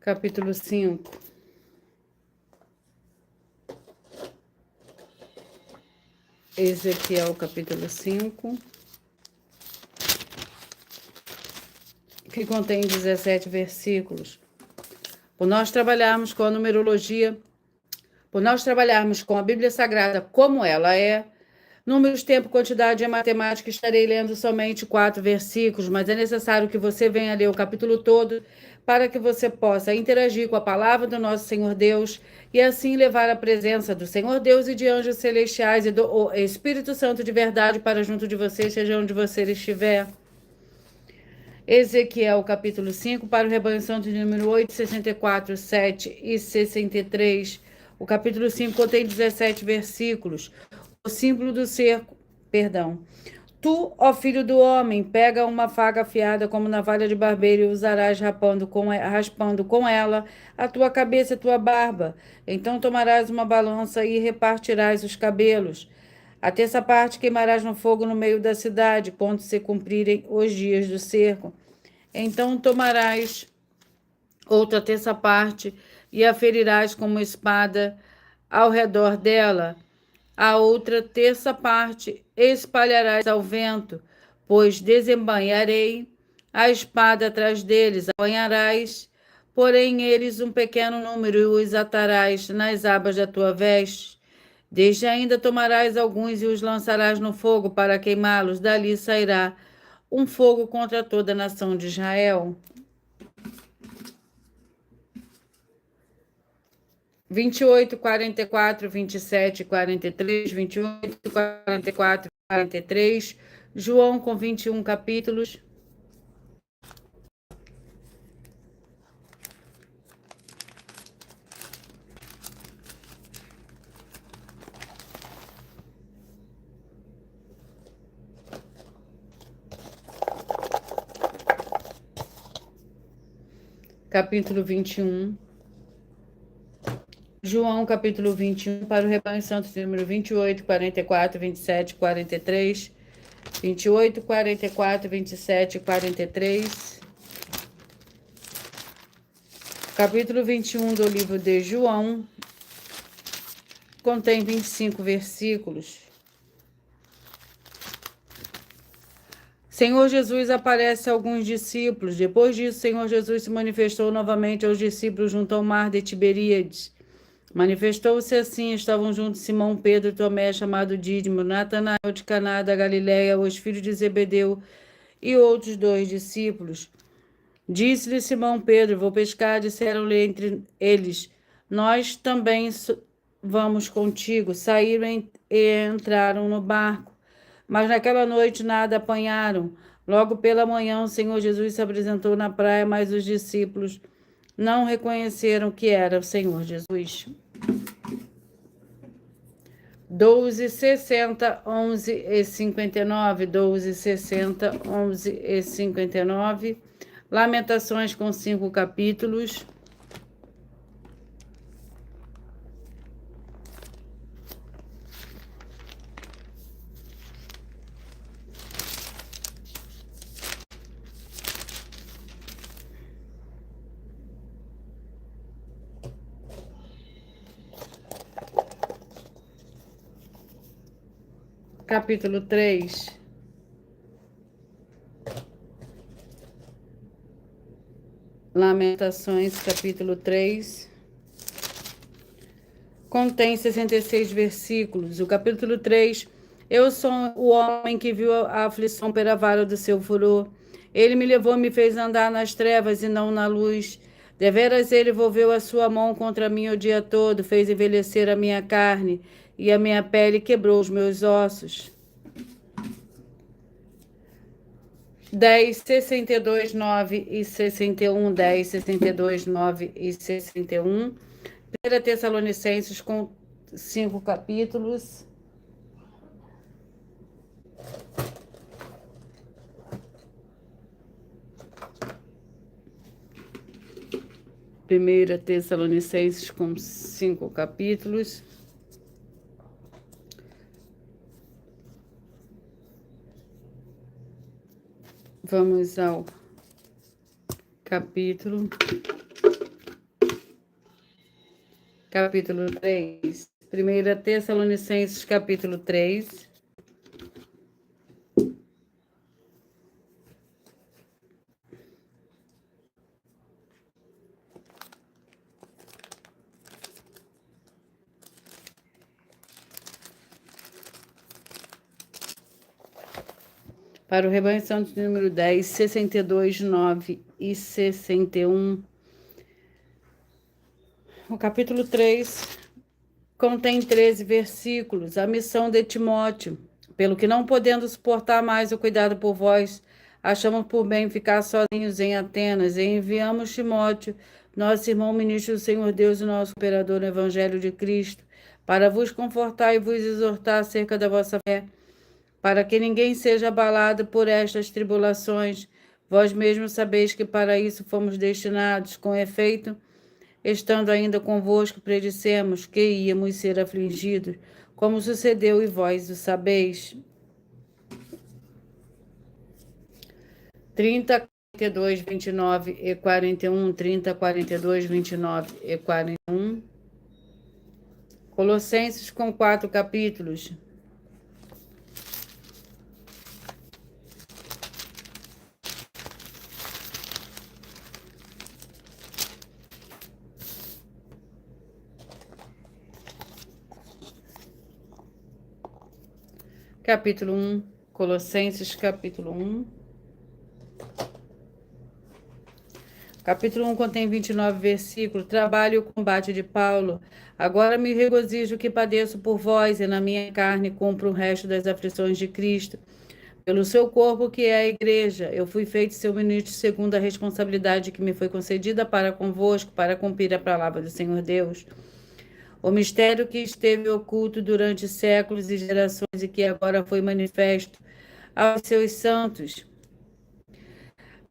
Speaker 1: Capítulo 5. Ezequiel, capítulo 5, que contém 17 versículos. Por nós trabalharmos com a numerologia, por nós trabalharmos com a Bíblia Sagrada como ela é, Números, tempo, quantidade e matemática, estarei lendo somente 4 versículos, mas é necessário que você venha ler o capítulo todo para que você possa interagir com a palavra do nosso Senhor Deus e assim levar a presença do Senhor Deus e de anjos celestiais e do Espírito Santo de verdade para junto de você, seja onde você estiver. Ezequiel, capítulo 5, para o rebanho santo de número 8, 64, 7 e 63. O capítulo 5 contém 17 versículos. O símbolo do cerco, perdão. Tu, ó filho do homem, pega uma faca afiada como navalha de barbeiro e usarás raspando com ela a tua cabeça e a tua barba. Então tomarás uma balança e repartirás os cabelos. A terça parte queimarás no fogo no meio da cidade, quando se cumprirem os dias do cerco. Então tomarás outra terça parte e a ferirás com uma espada ao redor dela. A outra terça parte espalharás ao vento, pois desembainharei a espada atrás deles. Apanharás, porém, eles um pequeno número e os atarás nas abas da tua veste. Desde ainda tomarás alguns e os lançarás no fogo para queimá-los. Dali sairá um fogo contra toda a nação de Israel. 28, 44, 27, 43, 28, 44, 43, João com 21 capítulos. Capítulo 21. João, capítulo 21, para o rebanho santo, número 28, 44, 27, 43, 28, 44, 27, 43. Capítulo 21 do livro de João contém 25 versículos. Senhor Jesus aparece a alguns discípulos. Depois disso, Senhor Jesus se manifestou novamente aos discípulos junto ao mar de Tiberíades. Manifestou-se assim, estavam juntos Simão, Pedro, Tomé, chamado Dídimo, Natanael de Caná da Galileia, os filhos de Zebedeu e outros 2 discípulos. Disse-lhe Simão Pedro, vou pescar, disseram-lhe entre eles, nós também vamos contigo. Saíram e entraram no barco, mas naquela noite nada apanharam. Logo pela manhã o Senhor Jesus se apresentou na praia, mas os discípulos não reconheceram que era o Senhor Jesus. 12, 60, 11 e 59, 12, 60, 11 e 59. Lamentações com 5 capítulos. Capítulo 3. Lamentações, capítulo 3. Contém 66 versículos. O capítulo 3. Eu sou o homem que viu a aflição pela vara do seu furor. Ele me levou e me fez andar nas trevas e não na luz. Deveras ele volveu a sua mão contra mim o dia todo, fez envelhecer a minha carne, e a minha pele quebrou os meus ossos. 10, 62, 9 e 61, 10, 62, 9 e 61. 1 Tessalonicenses com 5 capítulos. Primeira Tessalonicenses com 5 capítulos. Vamos ao capítulo 3. 1 Tessalonicenses, capítulo 3. Para o Rebanho Santo número 10, 62, 9 e 61. O capítulo 3 contém 13 versículos. A missão de Timóteo. Pelo que não podendo suportar mais o cuidado por vós, achamos por bem ficar sozinhos em Atenas e enviamos Timóteo, nosso irmão ministro do Senhor Deus e nosso cooperador no Evangelho de Cristo, para vos confortar e vos exortar acerca da vossa fé, para que ninguém seja abalado por estas tribulações. Vós mesmos sabeis que para isso fomos destinados. Com efeito, estando ainda convosco, predissemos que íamos ser afligidos, como sucedeu e vós o sabeis. 30, 42, 29 e 41, 30, 42, 29 e 41. Colossenses com 4 capítulos. Capítulo 1, Colossenses, capítulo 1. Capítulo 1 contém 29 versículos. Trabalho e o combate de Paulo. Agora me regozijo que padeço por vós, e na minha carne cumpro o resto das aflições de Cristo. Pelo seu corpo, que é a igreja, eu fui feito seu ministro segundo a responsabilidade que me foi concedida para convosco, para cumprir a palavra do Senhor Deus. O mistério que esteve oculto durante séculos e gerações e que agora foi manifesto aos seus santos.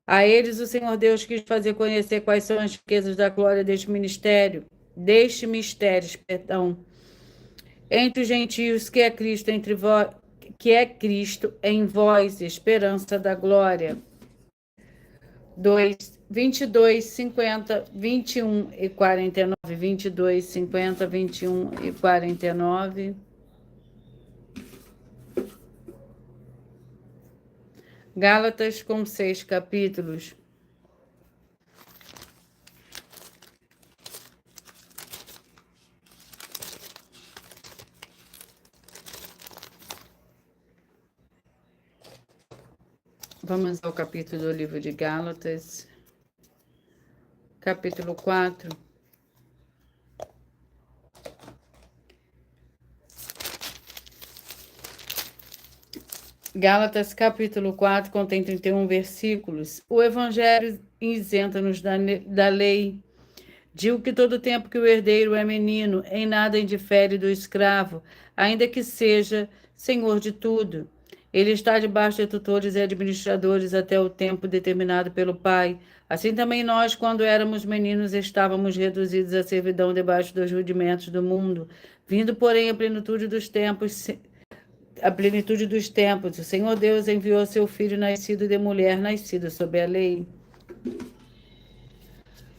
Speaker 1: A eles o Senhor Deus quis fazer conhecer quais são as riquezas da glória deste mistério, entre os gentios, que é Cristo entre vós, que é Cristo em vós, esperança da glória. 2, 22, 50, 21 e 49, 22, 50, 21 e 49. Gálatas com 6 capítulos. Vamos ao capítulo do livro de Gálatas, capítulo 4. Gálatas, capítulo 4, contém 31 versículos. O Evangelho isenta-nos da lei. Digo que todo tempo que o herdeiro é menino, em nada indifere do escravo, ainda que seja senhor de tudo. Ele está debaixo de tutores e administradores até o tempo determinado pelo Pai. Assim também nós, quando éramos meninos, estávamos reduzidos à servidão debaixo dos rudimentos do mundo. Vindo, porém, a plenitude dos tempos, o Senhor Deus enviou seu Filho, nascido de mulher, nascido sob a lei.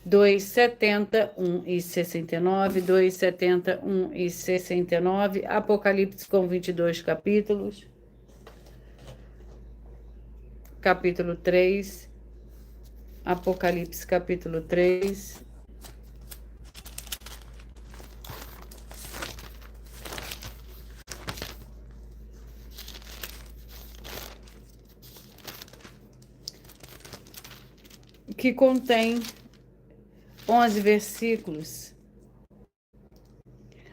Speaker 1: 2, 71 e 69, 2, 71 e 69, Apocalipse com 22 capítulos. Capítulo 3, Apocalipse capítulo 3. Que contém 11 versículos.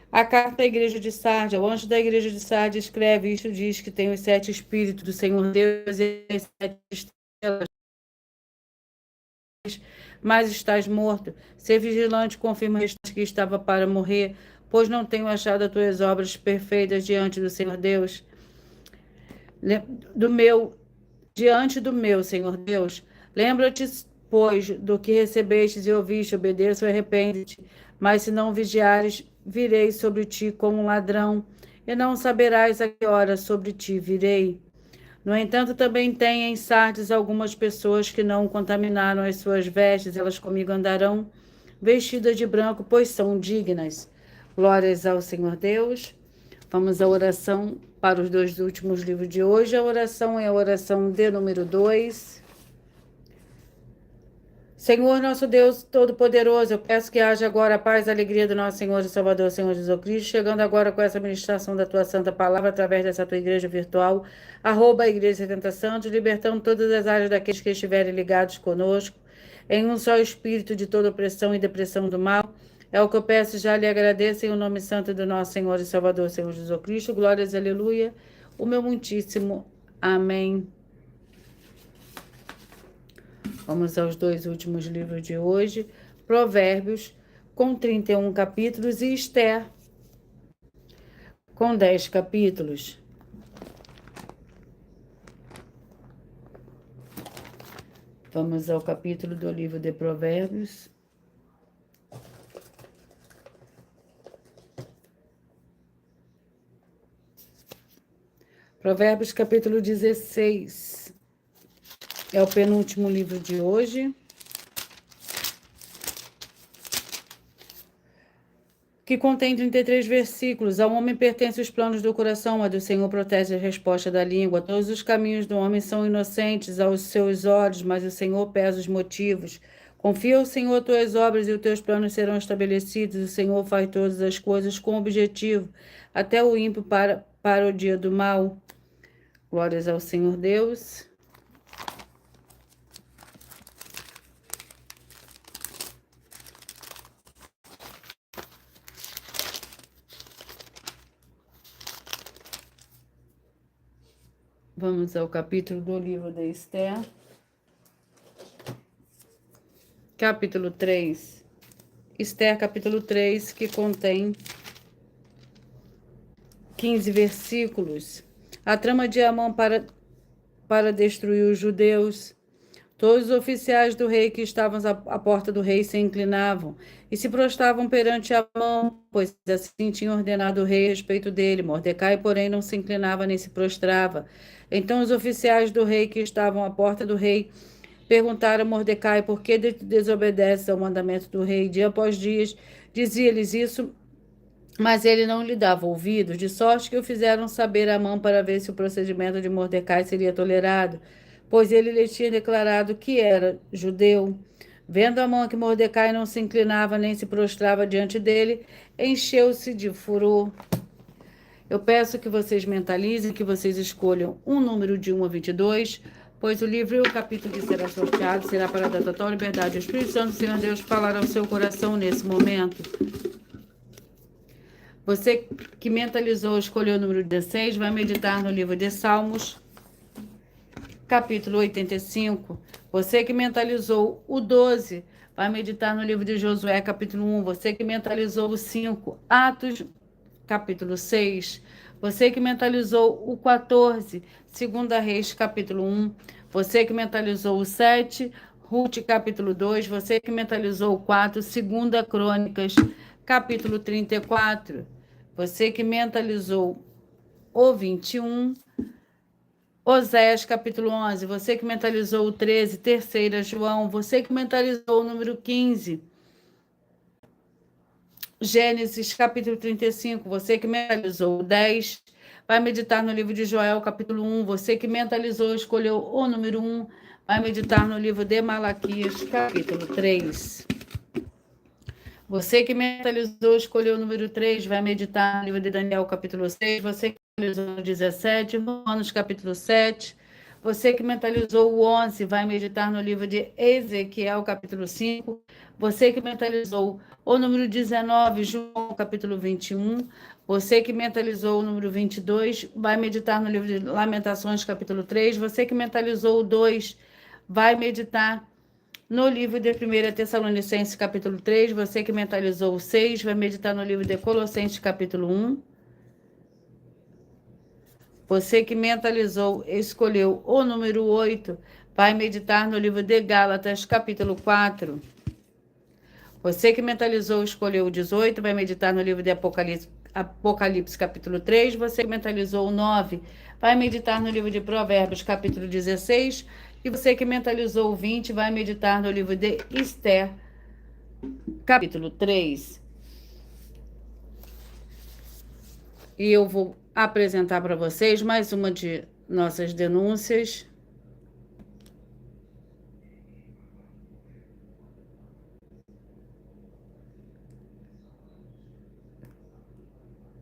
Speaker 1: A carta à igreja de Sardes, o anjo da igreja de Sardes escreve: isto diz que tem os 7 espíritos do Senhor Deus e as 7 estrelas, mas estás morto. Ser vigilante, confirma que estava para morrer, pois não tenho achado as tuas obras perfeitas diante do Senhor Deus. Diante do meu Senhor Deus. Lembra-te, pois, do que recebestes e ouviste, obedeça e arrepende-te. Mas se não vigiares, virei sobre ti como um ladrão, e não saberás a que hora sobre ti virei. No entanto, também tem em Sardes algumas pessoas que não contaminaram as suas vestes, elas comigo andarão vestidas de branco, pois são dignas. Glórias ao Senhor Deus. Vamos à oração para os 2 últimos livros de hoje. A oração é a oração de número 2. Senhor, nosso Deus Todo-Poderoso, eu peço que haja agora a paz e a alegria do nosso Senhor e Salvador, Senhor Jesus Cristo, chegando agora com essa ministração da tua santa palavra através dessa tua igreja virtual, @ Igreja 70 Santos, libertando todas as áreas daqueles que estiverem ligados conosco, em um só espírito de toda opressão e depressão do mal. É o que eu peço e já lhe agradeço em o nome santo do nosso Senhor e Salvador, Senhor Jesus Cristo. Glórias, aleluia. O meu muitíssimo amém. Vamos aos 2 últimos livros de hoje. Provérbios, com 31 capítulos, e Esther, com 10 capítulos. Vamos ao capítulo do livro de Provérbios. Provérbios, capítulo 16. É o penúltimo livro de hoje, que contém 33 versículos. Ao homem pertencem os planos do coração, mas do Senhor protege a resposta da língua. Todos os caminhos do homem são inocentes aos seus olhos, mas o Senhor pesa os motivos. Confia ao Senhor tuas obras e os teus planos serão estabelecidos. O Senhor faz todas as coisas com objetivo, até o ímpio para o dia do mal. Glórias ao Senhor Deus. Vamos ao capítulo do livro de Esther. Capítulo 3. Esther, capítulo 3, que contém 15 versículos. A trama de Amã para destruir os judeus. Todos os oficiais do rei que estavam à porta do rei se inclinavam e se prostravam perante Amã, pois assim tinha ordenado o rei a respeito dele. Mordecai, porém, não se inclinava nem se prostrava. Então os oficiais do rei que estavam à porta do rei perguntaram a Mordecai por que desobedece ao mandamento do rei. Dia após dia dizia-lhes isso, mas ele não lhe dava ouvidos, de sorte que o fizeram saber a Amã para ver se o procedimento de Mordecai seria tolerado, pois ele lhe tinha declarado que era judeu. Vendo Amã que Mordecai não se inclinava nem se prostrava diante dele, encheu-se de furor. Eu peço que vocês mentalizem, que vocês escolham um número de 1 a 22, pois o livro e o capítulo que será sorteado será para dar total liberdade ao Espírito Santo, Senhor Deus, falar ao seu coração nesse momento. Você que mentalizou, escolheu o número 16, vai meditar no livro de Salmos, capítulo 85. Você que mentalizou o 12, vai meditar no livro de Josué, capítulo 1. Você que mentalizou o 5, Atos, capítulo 6. Você que mentalizou o 14, 2 Reis, capítulo 1. Você que mentalizou o 7, Ruth, capítulo 2. Você que mentalizou o 4, 2 Crônicas, capítulo 34. Você que mentalizou o 21, Oséias, capítulo 11. Você que mentalizou o 13, 3 João. Você que mentalizou o número 15, Gênesis, capítulo 35. Você que mentalizou o 10, vai meditar no livro de Joel, capítulo 1. Você que mentalizou, escolheu o número 1, vai meditar no livro de Malaquias, capítulo 3. Você que mentalizou, escolheu o número 3, vai meditar no livro de Daniel, capítulo 6. Você que mentalizou o 17, Romanos, capítulo 7. Você que mentalizou o 11, vai meditar no livro de Ezequiel, capítulo 5. Você que mentalizou o número 19, João, capítulo 21. Você que mentalizou o número 22, vai meditar no livro de Lamentações, capítulo 3. Você que mentalizou o 2, vai meditar no livro de 1 Tessalonicenses, capítulo 3. Você que mentalizou o 6, vai meditar no livro de Colossenses, capítulo 1. Você que mentalizou, escolheu o número 8, vai meditar no livro de Gálatas, capítulo 4. Você que mentalizou, escolheu o 18, vai meditar no livro de Apocalipse, capítulo 3. Você que mentalizou o 9, vai meditar no livro de Provérbios, capítulo 16. E você que mentalizou o 20, vai meditar no livro de Esther, capítulo 3. E eu vou apresentar para vocês mais uma de nossas denúncias.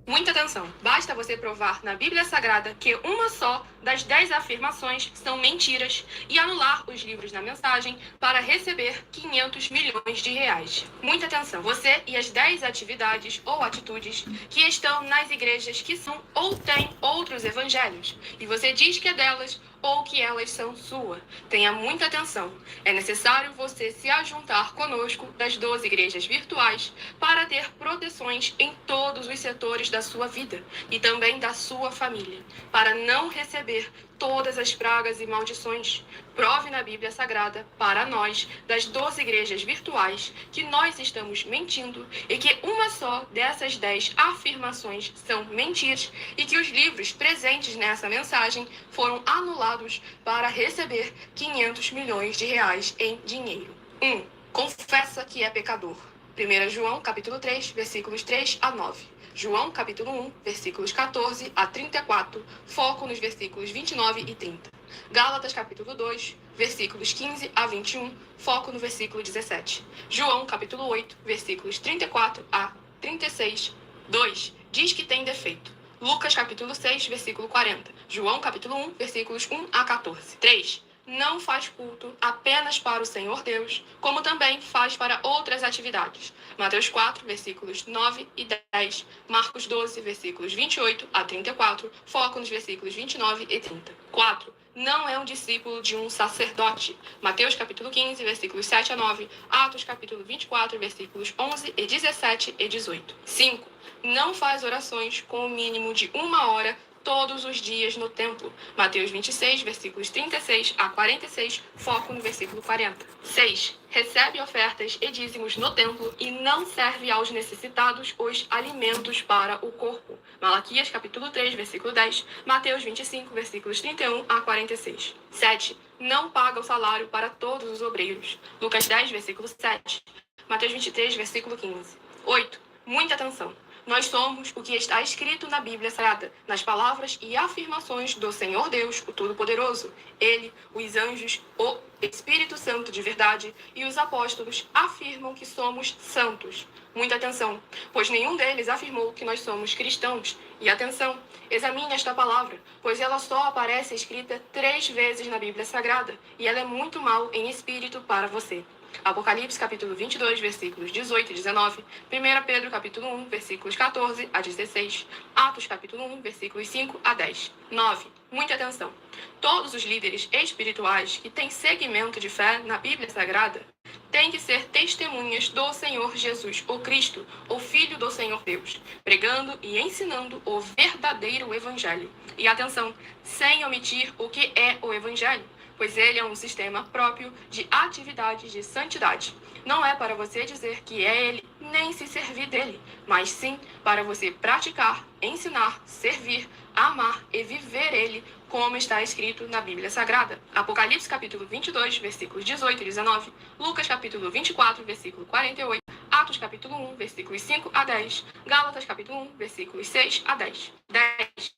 Speaker 4: Muita atenção! Basta você provar na Bíblia Sagrada que uma só das 10 afirmações são mentiras e anular os livros na mensagem para receber 500 milhões de reais. Muita atenção! Você e as 10 atividades ou atitudes que estão nas igrejas que são ou têm outros evangelhos e você diz que é delas ou que elas são sua. Tenha muita atenção. É necessário você se ajuntar conosco das 12 igrejas virtuais para ter proteções em todos os setores da sua vida e também da sua família, para não receber todas as pragas e maldições. Prove na Bíblia Sagrada para nós, das 12 igrejas virtuais, que nós estamos mentindo e que uma só dessas 10 afirmações são mentiras e que os livros presentes nessa mensagem foram anulados para receber 500 milhões de reais em dinheiro. 1. Confessa que é pecador. 1 João, capítulo 3, versículos 3 a 9. João, capítulo 1, versículos 14 a 34, foco nos versículos 29 e 30. Gálatas, capítulo 2, versículos 15 a 21, foco no versículo 17. João, capítulo 8, versículos 34 a 36. 2. Diz que tem defeito. Lucas, capítulo 6, versículo 40. João, capítulo 1, versículos 1 a 14. 3. Não faz culto apenas para o Senhor Deus, como também faz para outras atividades. Mateus 4, versículos 9 e 10. Marcos 12, versículos 28 a 34. Foco nos versículos 29 e 30. 4. Não é um discípulo de um sacerdote. Mateus capítulo 15, versículos 7 a 9. Atos capítulo 24, versículos 11 e 17 e 18. 5. Não faz orações com o mínimo de 1 hora todos os dias no templo. Mateus 26, versículos 36 a 46, foco no versículo 40. 6. Recebe ofertas e dízimos no templo e não serve aos necessitados os alimentos para o corpo. Malaquias capítulo 3, versículo 10, Mateus 25, versículos 31 a 46. 7. Não paga o salário para todos os obreiros. Lucas 10, versículo 7, Mateus 23, versículo 15. 8. Muita atenção! Nós somos o que está escrito na Bíblia Sagrada, nas palavras e afirmações do Senhor Deus, o Todo-Poderoso. Ele, os anjos, o Espírito Santo de verdade e os apóstolos afirmam que somos santos. Muita atenção, pois nenhum deles afirmou que nós somos cristãos. E atenção, examine esta palavra, pois ela só aparece escrita 3 vezes na Bíblia Sagrada e ela é muito mal em espírito para você. Apocalipse capítulo 22, versículos 18 e 19, 1 Pedro capítulo 1, versículos 14 a 16, Atos capítulo 1, versículos 5 a 10. 9. Muita atenção! Todos os líderes espirituais que têm segmento de fé na Bíblia Sagrada têm que ser testemunhas do Senhor Jesus, o Cristo, o Filho do Senhor Deus, pregando e ensinando o verdadeiro Evangelho. E atenção, sem omitir o que é o Evangelho, pois ele é um sistema próprio de atividades de santidade. Não é para você dizer que é ele, nem se servir dele, mas sim para você praticar, ensinar, servir, amar e viver ele, como está escrito na Bíblia Sagrada. Apocalipse capítulo 22, versículos 18 e 19, Lucas capítulo 24, versículo 48, Atos capítulo 1, versículos 5 a 10, Gálatas capítulo 1, versículos 6 a 10. 10.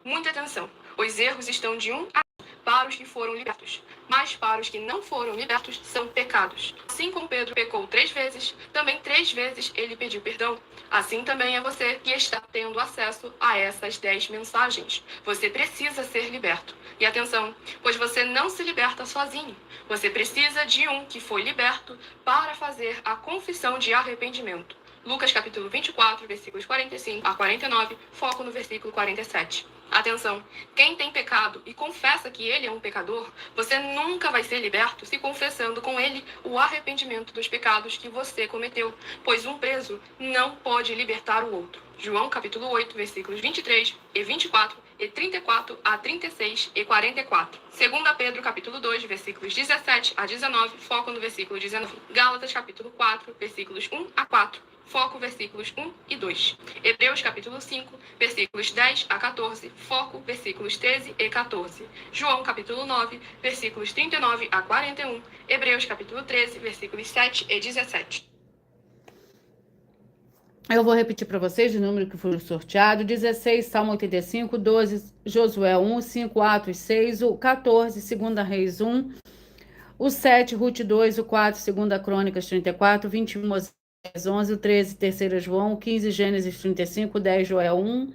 Speaker 4: Muita atenção! Os erros estão de 1 a para os que foram libertos, mas para os que não foram libertos são pecados. Assim como Pedro pecou 3 vezes, também 3 vezes ele pediu perdão. Assim também é você que está tendo acesso a essas 10 mensagens. Você precisa ser liberto. E atenção, pois você não se liberta sozinho. Você precisa de um que foi liberto para fazer a confissão de arrependimento. Lucas capítulo 24, versículos 45 a 49, foco no versículo 47. Atenção, quem tem pecado e confessa que ele é um pecador, você nunca vai ser liberto se confessando com ele o arrependimento dos pecados que você cometeu, pois um preso não pode libertar o outro. João capítulo 8, versículos 23 e 24 e 34 a 36 e 44. 2 Pedro capítulo 2, versículos 17 a 19, foco no versículo 19. Gálatas capítulo 4, versículos 1 a 4. Foco versículos 1 e 2. Hebreus capítulo 5, versículos 10 a 14, foco versículos 13 e 14. João capítulo 9, versículos 39 a 41. Hebreus capítulo 13, versículos 7 e 17.
Speaker 1: Eu vou repetir para vocês o número que foi sorteado: 16, Salmo 85, 12, Josué 1, 5, Atos 6, o 14, 2 Reis 1, o 7, Ruth 2, o 4, 2 Crônicas 34, 21, 11, o 13, 3 João, o 15, Gênesis 35, o 10, Joel 1,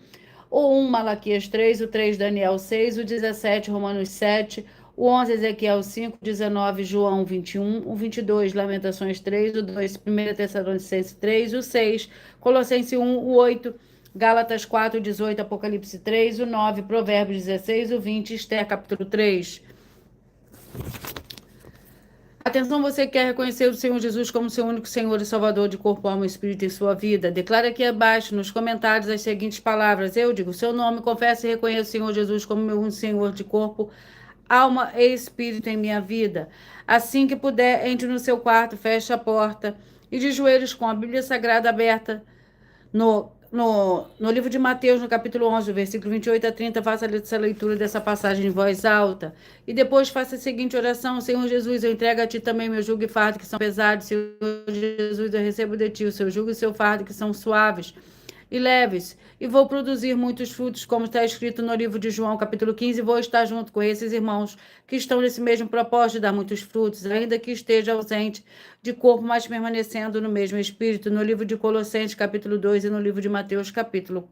Speaker 1: o 1, Malaquias 3, o 3, Daniel 6, o 17, Romanos 7, o 11, Ezequiel 5, 19, João 21, o 22, Lamentações 3, o 2, 1 Tessalonicenses 3, o 6, Colossenses 1, o 8, Gálatas 4, 18, Apocalipse 3, o 9, Provérbios 16, o 20, Esther capítulo 3. Atenção, você quer reconhecer o Senhor Jesus como seu único Senhor e Salvador de corpo, alma e espírito em sua vida? Declare aqui abaixo, nos comentários, as seguintes palavras. Eu digo seu nome, confesso e reconheço o Senhor Jesus como meu único Senhor de corpo, alma e espírito em minha vida. Assim que puder, entre no seu quarto, feche a porta e de joelhos com a Bíblia Sagrada aberta no livro de Mateus, no capítulo 11, versículo 28 a 30, faça essa leitura dessa passagem em voz alta. E depois faça a seguinte oração: Senhor Jesus, eu entrego a Ti também meu jugo e fardo que são pesados. Senhor Jesus, eu recebo de Ti o seu jugo e o seu fardo que são suaves e leves, e vou produzir muitos frutos, como está escrito no livro de João, capítulo 15, e vou estar junto com esses irmãos que estão nesse mesmo propósito de dar muitos frutos, ainda que esteja ausente de corpo, mas permanecendo no mesmo espírito, no livro de Colossenses, capítulo 2, e no livro de Mateus, capítulo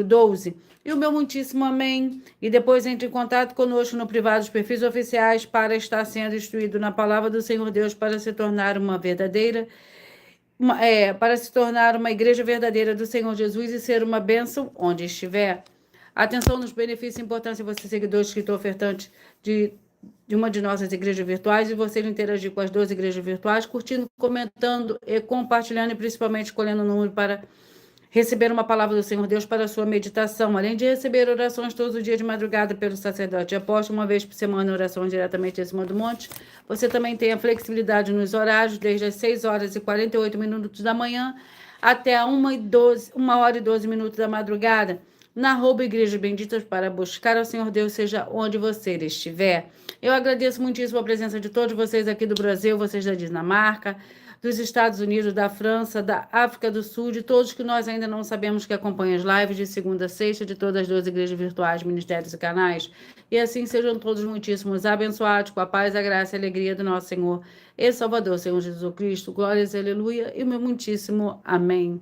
Speaker 1: 12. E o meu muitíssimo amém. E depois entre em contato conosco no privado dos perfis oficiais para estar sendo instruído na palavra do Senhor Deus para se tornar uma igreja verdadeira do Senhor Jesus e ser uma bênção onde estiver. Atenção nos benefícios e importância de você, seguidor, inscrito, ofertante de uma de nossas igrejas virtuais, e você interagir com as 12 igrejas virtuais, curtindo, comentando e compartilhando, e principalmente escolhendo o número para receber uma palavra do Senhor Deus para a sua meditação, além de receber orações todos os dias de madrugada pelo sacerdote apóstolo, uma vez por semana, orações diretamente em cima do monte. Você também tem a flexibilidade nos horários, desde as 6 horas e 48 minutos da manhã até 1 hora e 12 minutos da madrugada, na @Igrejas Benditas, para buscar ao Senhor Deus, seja onde você estiver. Eu agradeço muitíssimo a presença de todos vocês aqui do Brasil, vocês da Dinamarca, dos Estados Unidos, da França, da África do Sul, de todos que nós ainda não sabemos que acompanham as lives de segunda a sexta, de todas as 12 igrejas virtuais, ministérios e canais. E assim sejam todos muitíssimos abençoados com a paz, a graça e a alegria do nosso Senhor e Salvador, Senhor Jesus Cristo. Glórias, aleluia, e o meu muitíssimo amém.